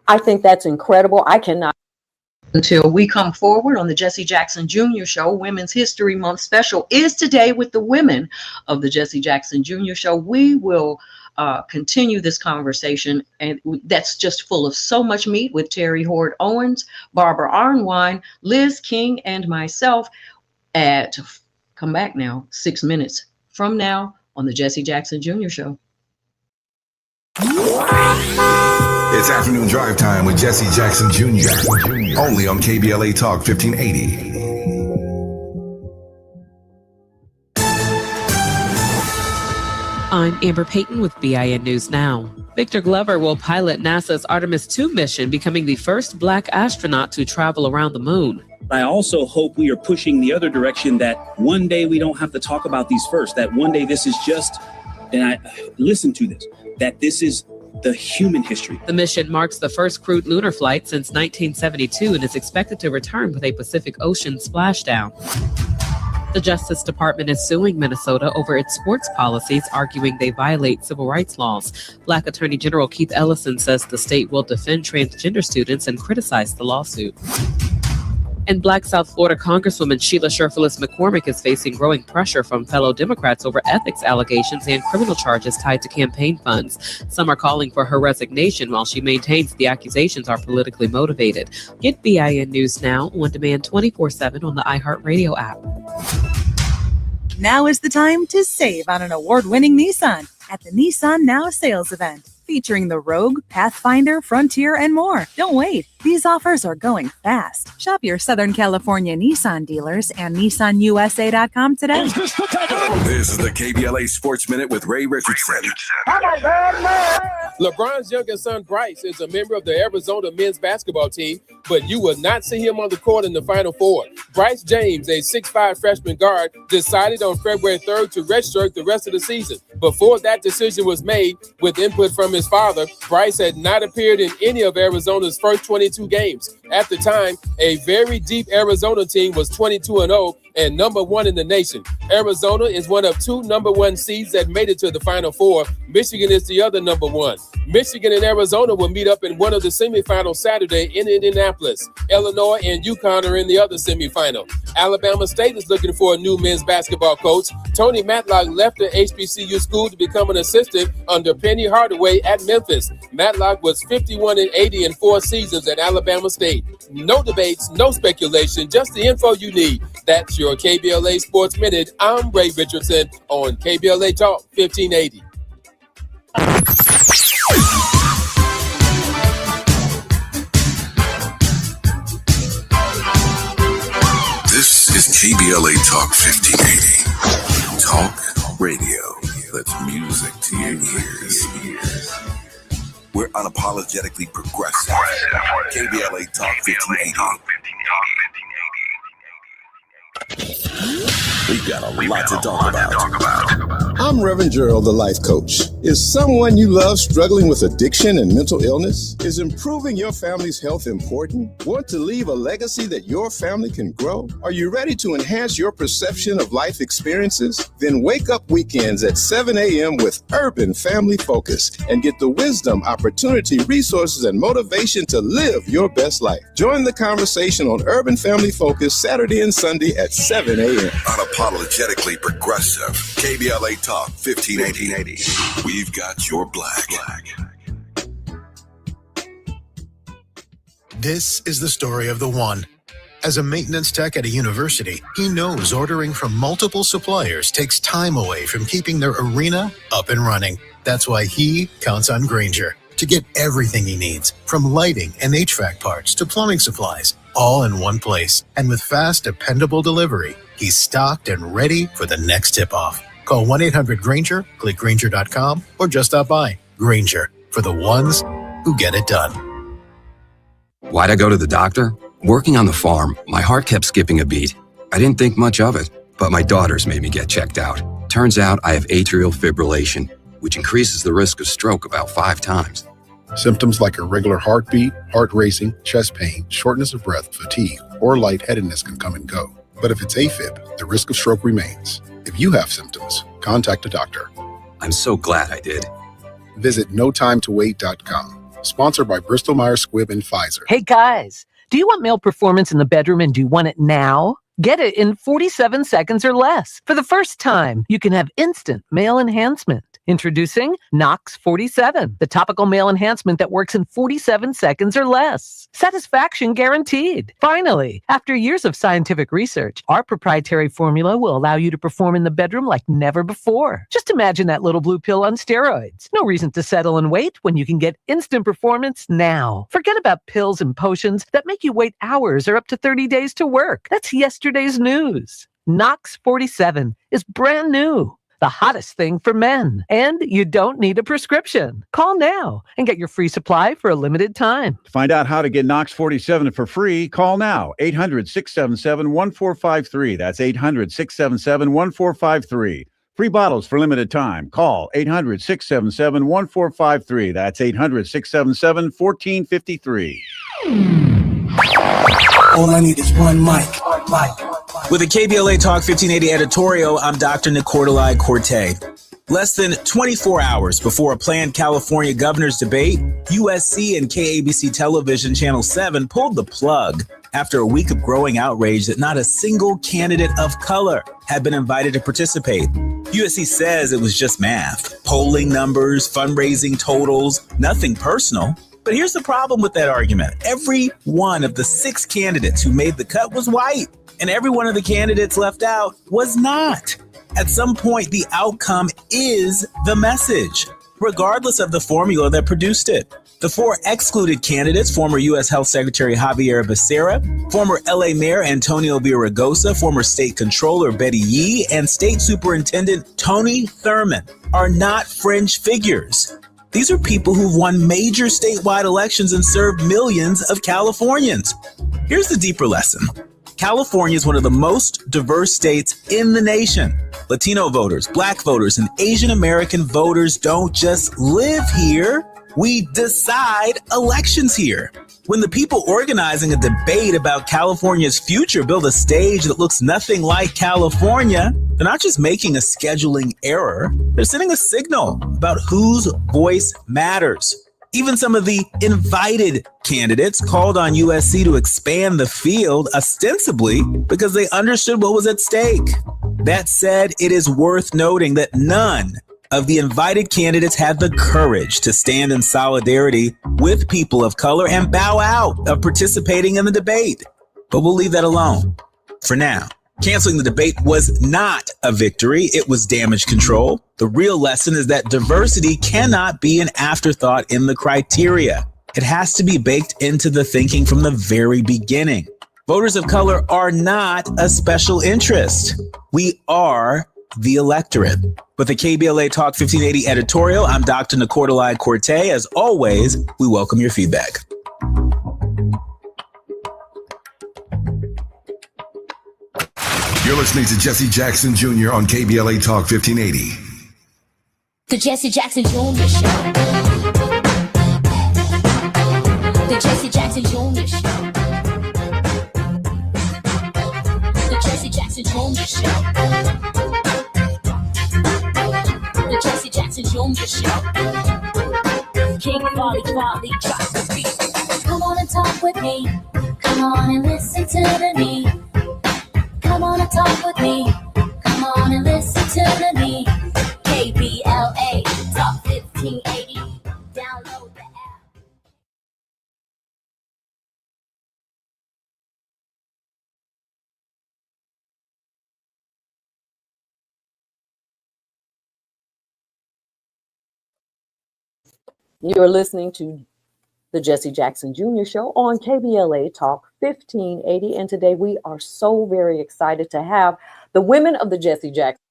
I think that's incredible. I cannot. Until we come forward on the Jesse Jackson Jr. Show, Women's History Month special is today with the women of the Jesse Jackson Jr. Show. We will continue this conversation, and that's just full of so much meat, with Terry Hoard Owens, Barbara Arnwine, Liz King, and myself come back now 6 minutes from now on the Jesse Jackson Jr. Show. It's afternoon drive time with Jesse Jackson Jr. Only on KBLA Talk 1580. I'm Amber Payton with BIN News Now. Victor Glover will pilot NASA's Artemis II mission, becoming the first Black astronaut to travel around the moon. I also hope we are pushing the other direction, that one day we don't have to talk about these first, that one day this is just, and I listen to this, that this is the human history. The mission marks the first crewed lunar flight since 1972 and is expected to return with a Pacific Ocean splashdown. The Justice Department is suing Minnesota over its sports policies, arguing they violate civil rights laws. Black Attorney General Keith Ellison says the state will defend transgender students and criticize the lawsuit. And Black South Florida Congresswoman Sheila Sherfilis McCormick is facing growing pressure from fellow Democrats over ethics allegations and criminal charges tied to campaign funds. Some are calling for her resignation, while she maintains the accusations are politically motivated. Get BIN News Now on demand 24/7 on the iHeartRadio app. Now is the time to save on an award-winning Nissan at the Nissan Now sales event, featuring the Rogue, Pathfinder, Frontier, and more. Don't wait. These offers are going fast. Shop your Southern California Nissan dealers and NissanUSA.com today. This is the KBLA Sports Minute with Ray Richardson. LeBron's youngest son, Bryce, is a member of the Arizona men's basketball team, but you will not see him on the court in the Final Four. Bryce James, a 6'5" freshman guard, decided on February 3rd to redshirt the rest of the season. Before that decision was made, with input from his father, Bryce had not appeared in any of Arizona's first 22 games. At the time, a very deep Arizona team was 22-0 and number one in the nation. Arizona is one of two number one seeds that made it to the Final Four. Michigan is the other number one. Michigan and Arizona will meet up in one of the semifinals Saturday in Indianapolis. Illinois and UConn are in the other semifinal. Alabama State is looking for a new men's basketball coach. Tony Matlock left the HBCU school to become an assistant under Penny Hardaway at Memphis. Matlock was 51-80 in 4 seasons at Alabama State. No debates, no speculation, just the info you need. That's your KBLA Sports Minute. I'm Ray Richardson on KBLA Talk 1580. This is KBLA Talk 1580. Talk radio. That's music to your ears. We're unapologetically progressive. KBLA Talk 1580. We've got a lot to talk about. I'm Reverend Gerald, the life coach. Is someone you love struggling with addiction and mental illness? Is improving your family's health important? Want to leave a legacy that your family can grow? Are you ready to enhance your perception of life experiences? Then wake up weekends at 7 a.m. with Urban Family Focus and get the wisdom, opportunity, resources, and motivation to live your best life. Join the conversation on Urban Family Focus Saturday and Sunday at 7 a.m. Unapologetically progressive. KBLA Talk 1580. We've got your black. This is the story of the one. As a maintenance tech at a university, he knows ordering from multiple suppliers takes time away from keeping their arena up and running. That's why he counts on Grainger to get everything he needs, from lighting and HVAC parts to plumbing supplies, all in one place. And with fast, dependable delivery, he's stocked and ready for the next tip-off. Call 1-800-GRAINGER, click Grainger.com, or just stop by. Grainger, for the ones who get it done. Why'd I go to the doctor? Working on the farm, my heart kept skipping a beat. I didn't think much of it, but my daughters made me get checked out. Turns out I have atrial fibrillation, which increases the risk of stroke about 5 times. Symptoms like irregular heartbeat, heart racing, chest pain, shortness of breath, fatigue, or lightheadedness can come and go. But if it's AFib, the risk of stroke remains. If you have symptoms, contact a doctor. I'm so glad I did. Visit notimetowait.com. Sponsored by Bristol Myers Squibb and Pfizer. Hey guys, do you want male performance in the bedroom and do you want it now? Get it in 47 seconds or less. For the first time, you can have instant male enhancement. Introducing Knox 47, the topical male enhancement that works in 47 seconds or less. Satisfaction guaranteed. Finally, after years of scientific research, our proprietary formula will allow you to perform in the bedroom like never before. Just imagine that little blue pill on steroids. No reason to settle and wait when you can get instant performance now. Forget about pills and potions that make you wait hours or up to 30 days to work. That's yesterday's news. Knox 47 is brand new. The hottest thing for men. And you don't need a prescription. Call now and get your free supply for a limited time. To find out how to get Knox 47 for free, call now. 800-677-1453. That's 800-677-1453. Free bottles for limited time. Call 800-677-1453. That's 800-677-1453. All I need is one mic. With a KBLA Talk 1580 editorial, I'm Dr. Nicordelai Corte. Less than 24 hours before a planned California governor's debate, USC and KABC Television Channel 7 pulled the plug after a week of growing outrage that not a single candidate of color had been invited to participate. USC says it was just math, polling numbers, fundraising totals, nothing personal. But here's the problem with that argument. Every one of the 6 candidates who made the cut was white, and every one of the candidates left out was not. At some point, the outcome is the message, regardless of the formula that produced it. The 4 excluded candidates, former U.S. Health Secretary Javier Becerra, former L.A. Mayor Antonio Villaraigosa, former State Controller Betty Yee, and State Superintendent Tony Thurmond, are not fringe figures. These are people who've won major statewide elections and served millions of Californians. Here's the deeper lesson. California is one of the most diverse states in the nation. Latino voters, Black voters, and Asian American voters don't just live here. We decide elections here. When the people organizing a debate about California's future build a stage that looks nothing like California, they're not just making a scheduling error, they're sending a signal about whose voice matters. Even some of the invited candidates called on USC to expand the field, ostensibly because they understood what was at stake. That said, it is worth noting that none of the invited candidates had the courage to stand in solidarity with people of color and bow out of participating in the debate. But we'll leave that alone for now. Canceling the debate was not a victory. It was damage control. The real lesson is that diversity cannot be an afterthought in the criteria. It has to be baked into the thinking from the very beginning. Voters of color are not a special interest. We are the electorate. With the KBLA Talk 1580 editorial, I'm Dr. Nicordelai Corte. As always, we welcome your feedback. You're listening to Jesse Jackson Jr. on KBLA Talk 1580. The Jesse Jackson Jr. Show. The Jesse Jackson Jr. Show. The Jesse Jackson Jr. Show. The Jesse Jackson Jr. Show. King Quality drops the beat. Come on and talk with me. Come on and listen to the me. Come on and talk with me. Come on and listen to the me. KBLA Talk 1580. Download the app. You're listening to the Jesse Jackson Jr. Show on KBLA Talk 1580. And today we are so very excited to have the women of the Jesse Jackson.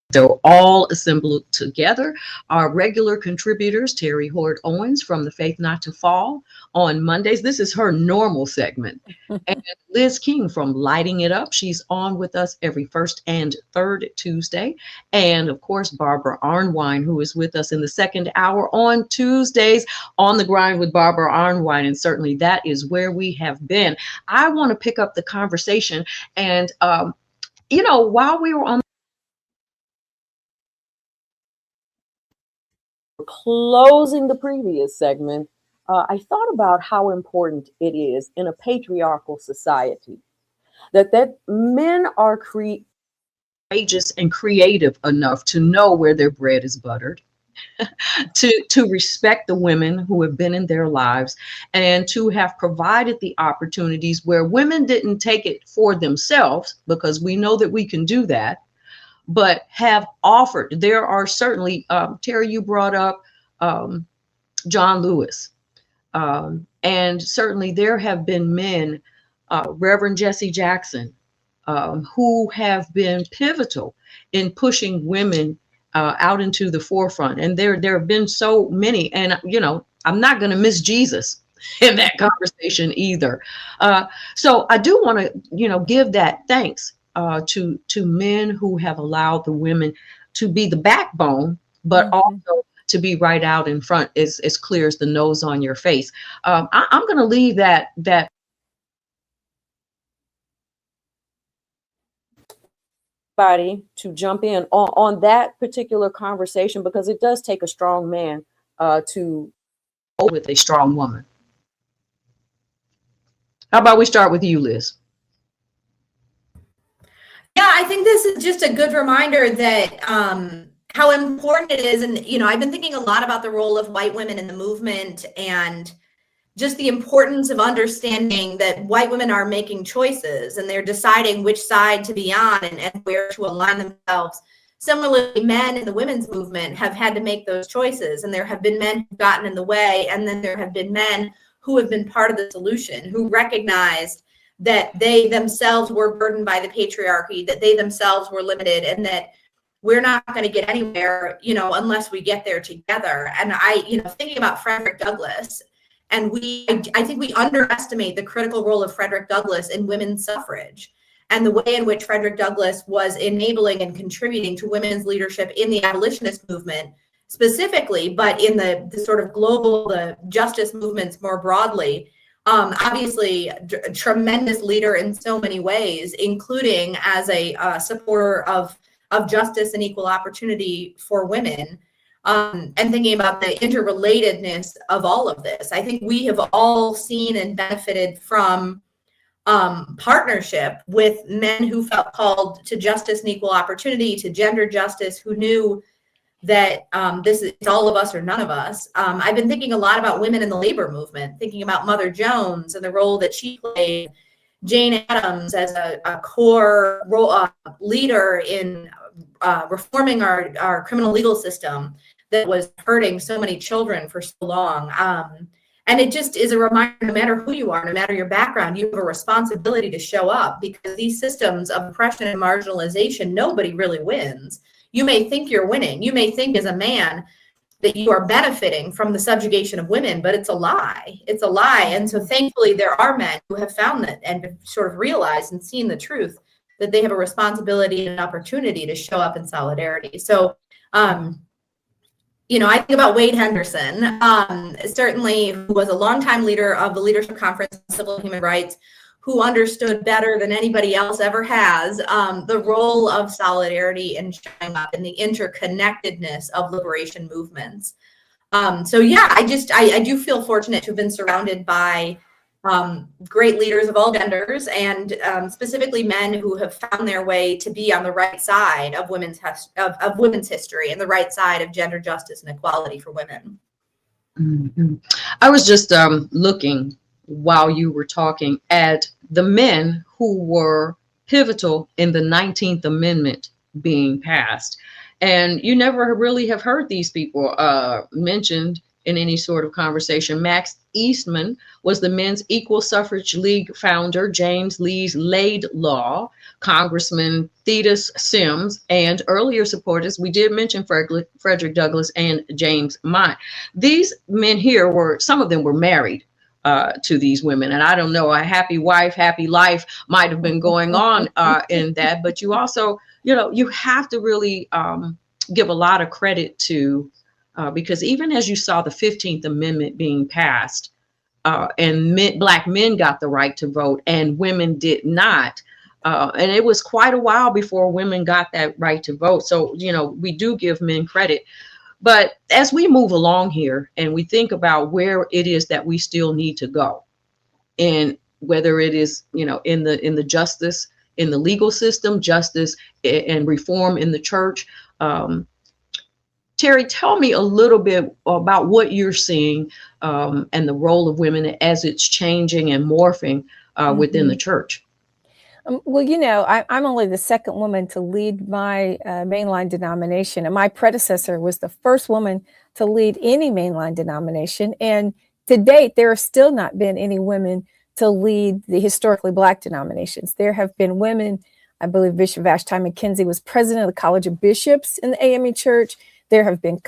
They're all assembled together. Our regular contributors, Terry Hoard Owens from the Faith Not to Fall on Mondays. This is her normal segment. And Liz King from Lighting It Up. She's on with us every first and third Tuesday. And of course, Barbara Arnwine, who is with us in the second hour on Tuesdays on the Grind with Barbara Arnwine. And certainly that is where we have been. I want to pick up the conversation. And, while we were on closing the previous segment, I thought about how important it is in a patriarchal society that men are courageous and creative enough to know where their bread is buttered, to respect the women who have been in their lives and to have provided the opportunities where women didn't take it for themselves, because we know that we can do that, but have offered. There are certainly, Terry, you brought up John Lewis. And certainly there have been men, Reverend Jesse Jackson, who have been pivotal in pushing women out into the forefront. And there have been so many, and I'm not going to miss Jesus in that conversation either. So I do want to, give that thanks to men who have allowed the women to be the backbone, but also to be right out in front, as clear as the nose on your face. I'm going to leave that body to jump in on that particular conversation, because it does take a strong man to with a strong woman. How about we start with you, Liz? Yeah, I think this is just a good reminder that how important it is. And, I've been thinking a lot about the role of white women in the movement and just the importance of understanding that white women are making choices and they're deciding which side to be on and where to align themselves. Similarly, men in the women's movement have had to make those choices, and there have been men who've gotten in the way, and then there have been men who have been part of the solution, who recognized that they themselves were burdened by the patriarchy, that they themselves were limited, and that we're not going to get anywhere, unless we get there together. And thinking about Frederick Douglass, and I think we underestimate the critical role of Frederick Douglass in women's suffrage and the way in which Frederick Douglass was enabling and contributing to women's leadership in the abolitionist movement specifically, but in the sort of global, the justice movements more broadly. Obviously, a tremendous leader in so many ways, including as a supporter of justice and equal opportunity for women. And thinking about the interrelatedness of all of this, I think we have all seen and benefited from partnership with men who felt called to justice and equal opportunity, to gender justice, who knew that this is all of us or none of us. I've been thinking a lot about women in the labor movement, thinking about Mother Jones and the role that she played, Jane Addams as a core leader in reforming our criminal legal system that was hurting so many children for so long. And it just is a reminder, no matter who you are, no matter your background, you have a responsibility to show up, because these systems of oppression and marginalization, nobody really wins. You may think you're winning. You may think as a man that you are benefiting from the subjugation of women, but it's a lie. It's a lie. And so thankfully there are men who have found that and sort of realized and seen the truth that they have a responsibility and an opportunity to show up in solidarity. So, I think about Wade Henderson, certainly, who was a longtime leader of the Leadership Conference on Civil and Human Rights, who understood better than anybody else ever has the role of solidarity and showing up and the interconnectedness of liberation movements. So yeah, I do feel fortunate to have been surrounded by great leaders of all genders, and specifically men who have found their way to be on the right side of women's history and the right side of gender justice and equality for women. Mm-hmm. I was just looking while you were talking at the men who were pivotal in the 19th Amendment being passed. And you never really have heard these people mentioned in any sort of conversation. Max Eastman was the Men's Equal Suffrage League founder, James Lee's Laidlaw, Congressman Thetis Sims, and earlier supporters, we did mention Frederick Douglass and James Mott. These men here some of them were married to these women. And I don't know, a happy wife, happy life might have been going on in that, but you also, you have to really give a lot of credit to, because even as you saw the 15th Amendment being passed and Black men got the right to vote and women did not, and it was quite a while before women got that right to vote. So, we do give men credit. But as we move along here and we think about where it is that we still need to go, and whether it is, in the justice, in the legal system, justice and reform in the church, Terry, tell me a little bit about what you're seeing and the role of women as it's changing and morphing within the church. Well, you know, I'm only the second woman to lead my mainline denomination, and my predecessor was the first woman to lead any mainline denomination. And to date, there have still not been any women to lead the historically Black denominations. There have been women. I believe Bishop Vashti McKenzie was president of the College of Bishops in the AME Church. There have been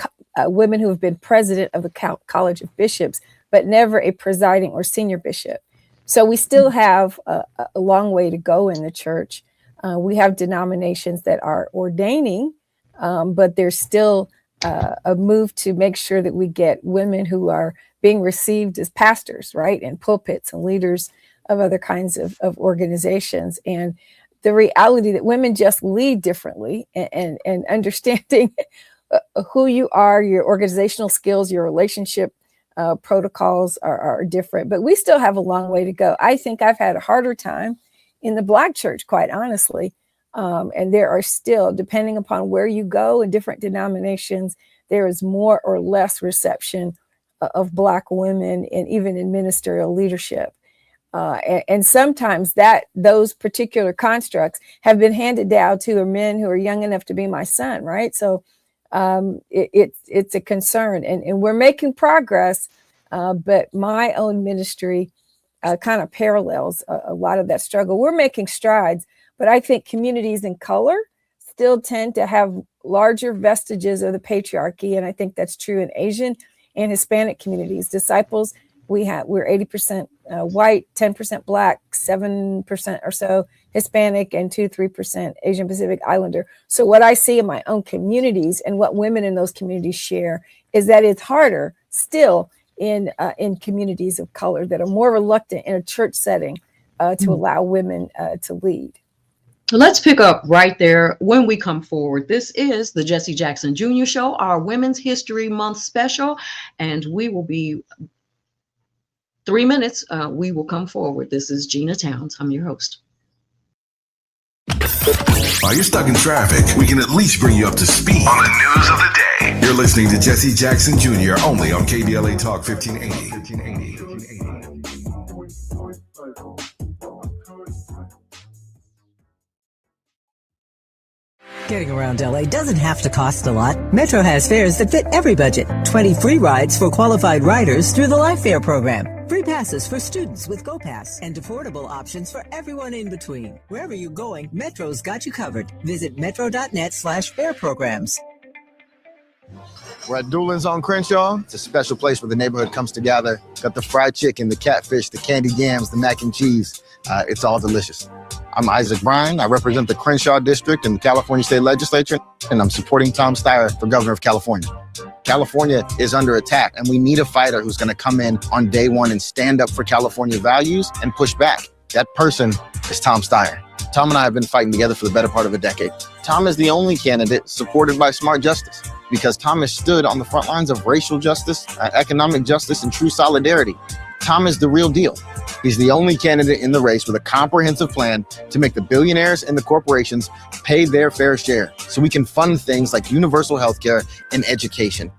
women who have been president of the College of Bishops, but never a presiding or senior bishop. So we still have a long way to go in the church. We have denominations that are ordaining, but there's still a move to make sure that we get women who are being received as pastors, right, and pulpits and leaders of other kinds of organizations. And the reality that women just lead differently, and understanding who you are, your organizational skills, your relationship protocols are different, but we still have a long way to go. I think I've had a harder time in the Black church, quite honestly. And there are still, depending upon where you go in different denominations, there is more or less reception of Black women, and even in ministerial leadership. And sometimes those particular constructs have been handed down to men who are young enough to be my son, right? So it's a concern, and we're making progress, but my own ministry kind of parallels a lot of that struggle. We're making strides, but I think communities in color still tend to have larger vestiges of the patriarchy, and I think that's true in Asian and Hispanic communities. Disciples, we're 80% white, 10% Black, 7% or so Hispanic, and 2-3% Asian Pacific Islander. So what I see in my own communities and what women in those communities share is that it's harder still in communities of color that are more reluctant in a church setting to allow women to lead. Let's pick up right there when we come forward. This is the Jesse Jackson Jr. Show, our Women's History Month special, and we will be 3 minutes. We will come forward. This is Gina Towns. I'm your host. While you're stuck in traffic, we can at least bring you up to speed on the news of the day. You're listening to Jesse Jackson Jr. only on KBLA Talk 1580. Getting around LA doesn't have to cost a lot. Metro has fares that fit every budget. 20 free rides for qualified riders through the Life Fare program. Free passes for students with GoPass. And affordable options for everyone in between. Wherever you're going, Metro's got you covered. Visit metro.net/fare programs. We're at Doolin's on Crenshaw. It's a special place where the neighborhood comes together. Got the fried chicken, the catfish, the candied yams, the mac and cheese. It's all delicious. I'm Isaac Bryan. I represent the Crenshaw District in the California State Legislature, and I'm supporting Tom Steyer for governor of California. California is under attack, and we need a fighter who's going to come in on day one and stand up for California values and push back. That person is Tom Steyer. Tom and I have been fighting together for the better part of a decade. Tom is the only candidate supported by Smart Justice because Tom has stood on the front lines of racial justice, economic justice, and true solidarity. Tom is the real deal. He's the only candidate in the race with a comprehensive plan to make the billionaires and the corporations pay their fair share so we can fund things like universal health care and education.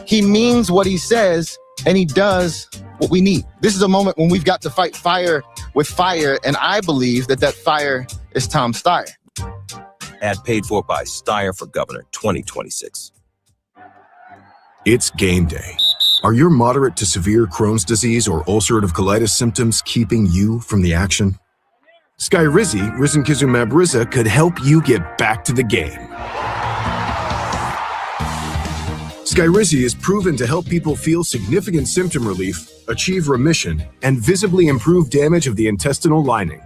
He means what he says, and he does what we need. This is a moment when we've got to fight fire with fire, and I believe that fire is Tom Steyer. Ad paid for by Steyer for Governor 2026. It's game day. Are your moderate to severe Crohn's disease or ulcerative colitis symptoms keeping you from the action? Skyrizi, risankizumab Riza, could help you get back to the game. Skyrizi is proven to help people feel significant symptom relief, achieve remission, and visibly improve damage of the intestinal lining.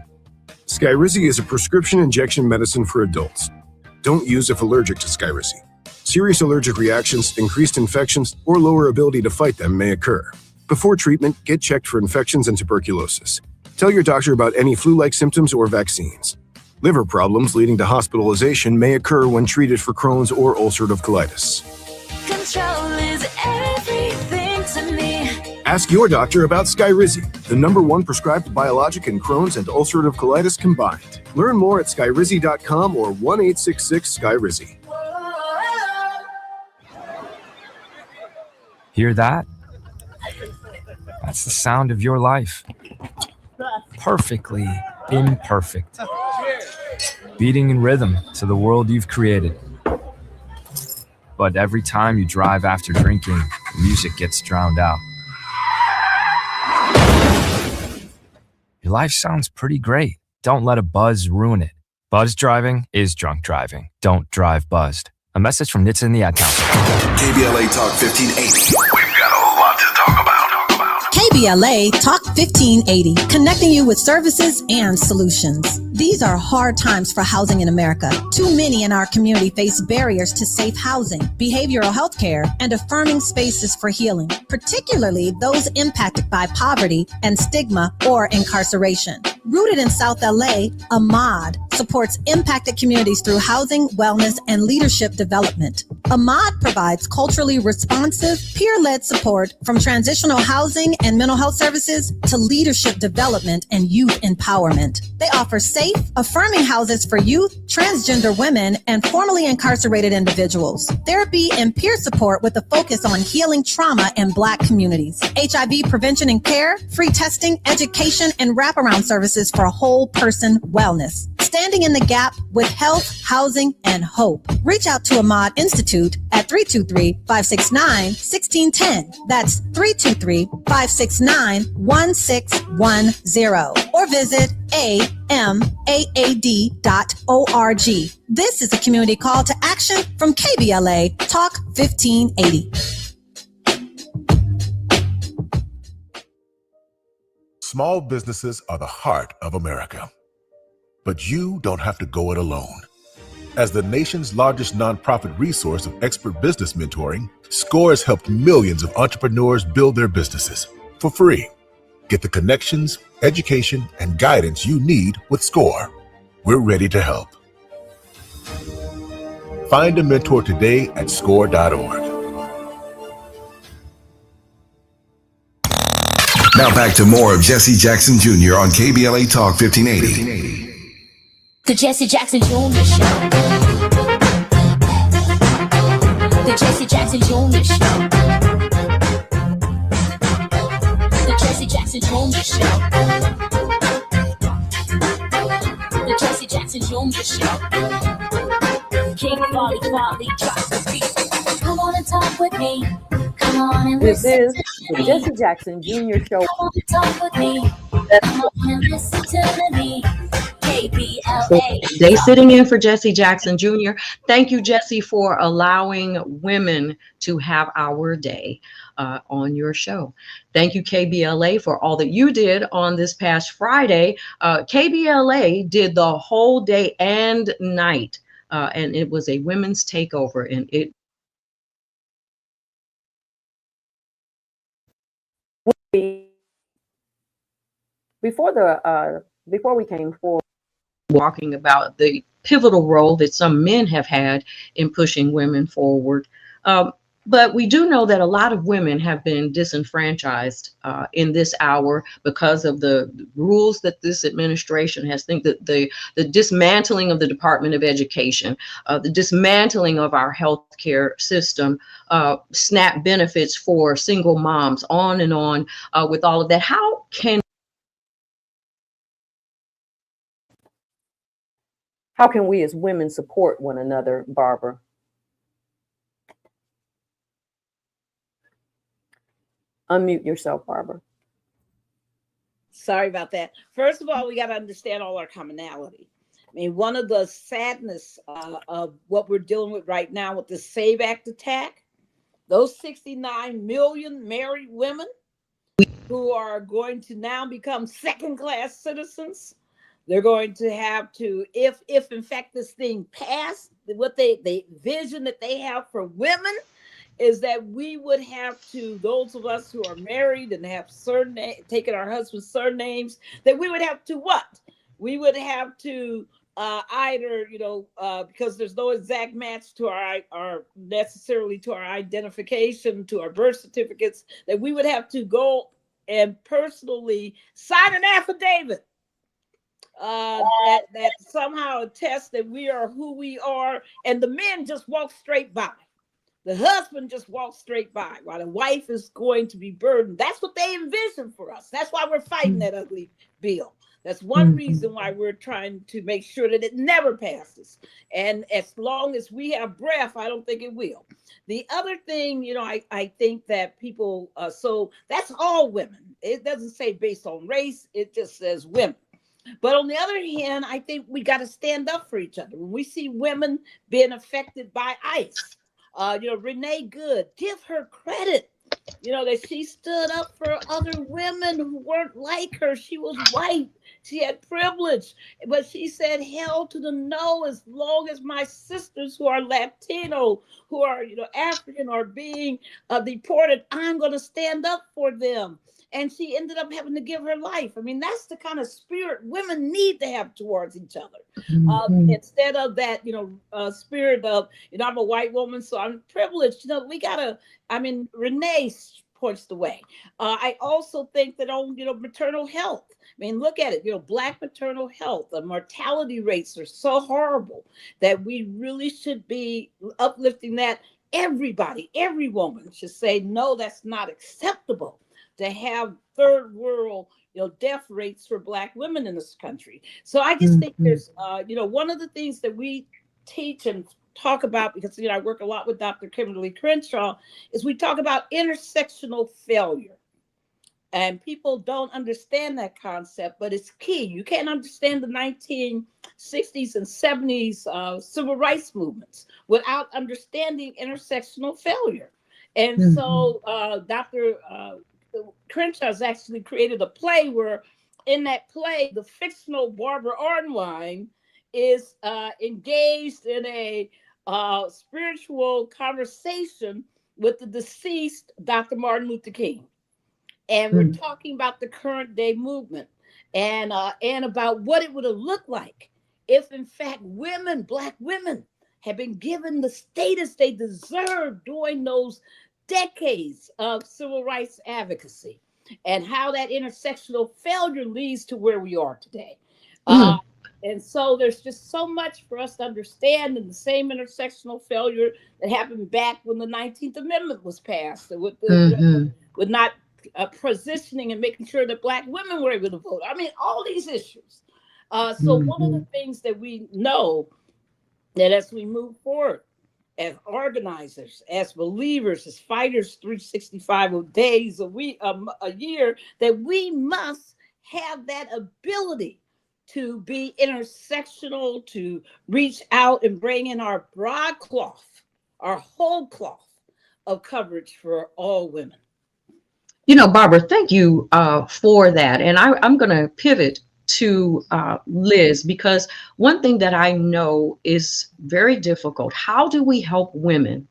Skyrizi is a prescription injection medicine for adults. Don't use if allergic to Skyrizi. Serious allergic reactions, increased infections, or lower ability to fight them may occur. Before treatment, get checked for infections and tuberculosis. Tell your doctor about any flu-like symptoms or vaccines. Liver problems leading to hospitalization may occur when treated for Crohn's or ulcerative colitis. Control is everything to me. Ask your doctor about Skyrizi, the #1 prescribed biologic in Crohn's and ulcerative colitis combined. Learn more at skyrizi.com or 1-866-SKYRIZI. Hear that? That's the sound of your life. Perfectly imperfect. Beating in rhythm to the world you've created. But every time you drive after drinking, music gets drowned out. Your life sounds pretty great. Don't let a buzz ruin it. Buzz driving is drunk driving. Don't drive buzzed. A message from NHTSA and the Ad Council. KBLA Talk 1580. We've got a lot to talk about. KBLA Talk 1580, connecting you with services and solutions. These are hard times for housing in America. Too many in our community face barriers to safe housing, behavioral health care, and affirming spaces for healing, particularly those impacted by poverty and stigma or incarceration. Rooted in South LA, Ahmad supports impacted communities through housing, wellness, and leadership development. Ahmad provides culturally responsive, peer-led support from transitional housing and mental health services to leadership development and youth empowerment. They offer safe, affirming houses for youth, transgender women, and formerly incarcerated individuals. Therapy and peer support with a focus on healing trauma in Black communities. HIV prevention and care, free testing, education, and wraparound services for whole person wellness. Standing in the gap with health, housing, and hope. Reach out to Ahmad Institute at 323-569-1610. That's 323-569-1610. Or visit amaad.org. This is a community call to action from KBLA Talk 1580. Small businesses are the heart of America. But you don't have to go it alone. As the nation's largest nonprofit resource of expert business mentoring, SCORE has helped millions of entrepreneurs build their businesses for free. Get the connections, education, and guidance you need with SCORE. We're ready to help. Find a mentor today at score.org. Now back to more of Jesse Jackson Jr. on KBLA Talk 1580. The Jesse Jackson Jr. Show. The Jesse Jackson Jr. Show. The Jesse Jackson Jr. Show. The Jesse Jackson Jr. Show. King Folly, drop the beat. Come on and talk with me. Come on and This listen is to the me. Jesse Jackson Jr. Show. Come on and talk with me. Come on and listen to me. KBLA. They sitting in for Jesse Jackson Jr. Thank you, Jesse, for allowing women to have our day on your show. Thank you, KBLA, for all that you did on this past Friday. KBLA did the whole day and night, and it was a women's takeover, and it before we came forward, walking about the pivotal role that some men have had in pushing women forward. But we do know that a lot of women have been disenfranchised in this hour because of the rules that this administration has. Think that the dismantling of the Department of Education, the dismantling of our healthcare system, SNAP benefits for single moms, on and on with all of that. How can we as women support one another, Barbara? Unmute yourself, Barbara. Sorry about that. First of all, we got to understand all our commonality. I mean, one of the sadness of what we're dealing with right now with the SAVE Act attack, those 69 million married women who are going to now become second-class citizens. They're going to have to, if in fact this thing passed, what the vision that they have for women is that we would have to, those of us who are married and have taken our husband's surnames, that we would have to what? We would have to either, because there's no exact match to our necessarily to our identification, to our birth certificates, that we would have to go and personally sign an affidavit that somehow attests that we are who we are, and the men just walk straight by. The husband just walks straight by while the wife is going to be burdened. That's what they envision for us. That's why we're fighting that ugly bill. That's one reason why we're trying to make sure that it never passes. And as long as we have breath, I don't think it will. The other thing, I think that people, so that's all women. It doesn't say based on race. It just says women. But on the other hand, I think we got to stand up for each other. When we see women being affected by ICE, Renee Good, give her credit, that she stood up for other women who weren't like her. She was white. She had privilege, but she said, hell to the no, as long as my sisters who are Latino, who are, African, are being deported, I'm going to stand up for them. And she ended up having to give her life. I mean, that's the kind of spirit women need to have towards each other. Instead of that, spirit of, I'm a white woman, so I'm privileged. Renee points the way. I also think that on, maternal health. I mean, look at it, Black maternal health, the mortality rates are so horrible that we really should be uplifting that. Everybody, every woman should say, no, that's not acceptable to have third world, death rates for Black women in this country. So I just think there's, one of the things that we teach and talk about, because, I work a lot with Dr. Kimberly Crenshaw, is we talk about intersectional failure. And people don't understand that concept, but it's key. You can't understand the 1960s and 70s civil rights movements without understanding intersectional failure. And so Dr. Crenshaw's actually created a play where, in that play, the fictional Barbara Arnwine is engaged in a spiritual conversation with the deceased Dr. Martin Luther King. And we're talking about the current day movement and about what it would have looked like if, in fact, Black women, had been given the status they deserved during those decades of civil rights advocacy, and how that intersectional failure leads to where we are today. And so there's just so much for us to understand, in the same intersectional failure that happened back when the 19th Amendment was passed, with not positioning and making sure that Black women were able to vote. I mean, all these issues. So one of the things that we know, that as we move forward, as organizers, as believers, as fighters, 365 days a year, that we must have that ability to be intersectional, to reach out and bring in our broadcloth, our whole cloth of coverage for all women. Barbara, thank you for that. And I'm going to pivot to Liz, because one thing that I know is very difficult. How do we help women?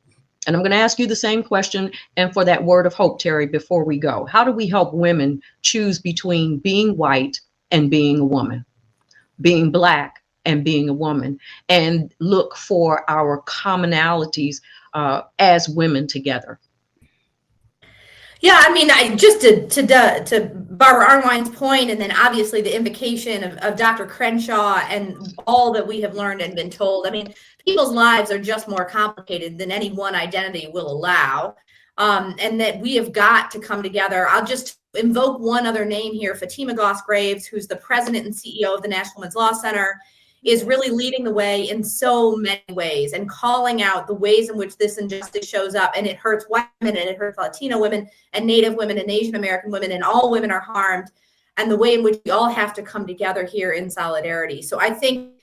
And I'm going to ask you the same question, and for that word of hope, Terry, before we go. How do we help women choose between being white and being a woman, being Black and being a woman, and look for our commonalities as women together? Yeah, I mean, just to Barbara Arnwine's point, and then obviously the invocation of Dr. Crenshaw and all that we have learned and been told. I mean, people's lives are just more complicated than any one identity will allow, and that we have got to come together. I'll just invoke one other name here. Fatima Goss-Graves, who's the president and CEO of the National Women's Law Center, is really leading the way in so many ways and calling out the ways in which this injustice shows up. And it hurts white women, and it hurts Latino women and Native women and Asian American women, and all women are harmed, and the way in which we all have to come together here in solidarity. So I think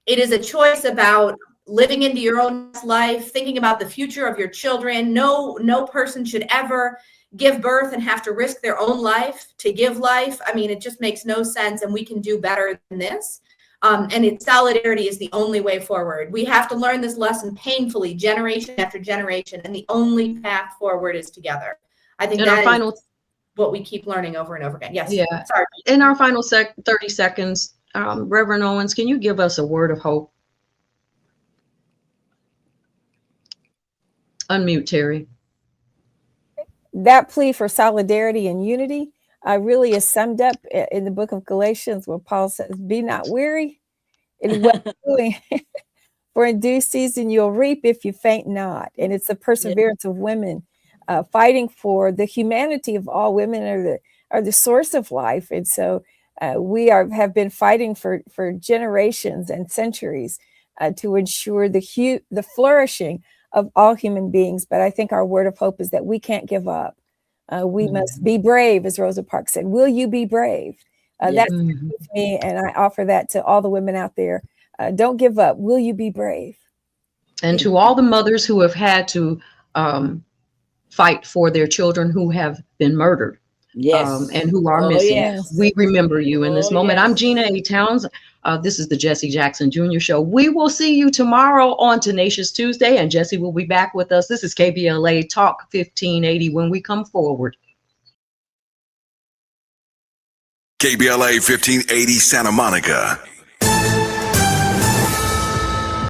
it is a choice about living into your own life, thinking about the future of your children. No person should ever give birth and have to risk their own life to give life. I mean, it just makes no sense, and we can do better than this. And solidarity is the only way forward. We have to learn this lesson painfully, generation after generation, and the only path forward is together. I think that is what we keep learning over and over again. Yes. Yeah. Sorry. In our final 30 seconds, Reverend Owens, can you give us a word of hope? Unmute, Terry. That plea for solidarity and unity really is summed up in the book of Galatians, where Paul says, be not weary in well doing, For in due season you'll reap if you faint not. And it's the perseverance of women fighting for the humanity of all women are the source of life. And so have been fighting for generations and centuries to ensure the flourishing of all human beings. But I think our word of hope is that we can't give up. We must be brave, as Rosa Parks said. Will you be brave? That's with me, and I offer that to all the women out there. Don't give up. Will you be brave? And to all the mothers who have had to fight for their children who have been murdered. Yes. And who are missing. Yes. We remember you in this moment. Yes. I'm Gina A. Towns. This is the Jesse Jackson Jr. Show. We will see you tomorrow on Tenacious Tuesday, and Jesse will be back with us. This is KBLA Talk 1580 when we come forward. KBLA 1580 Santa Monica.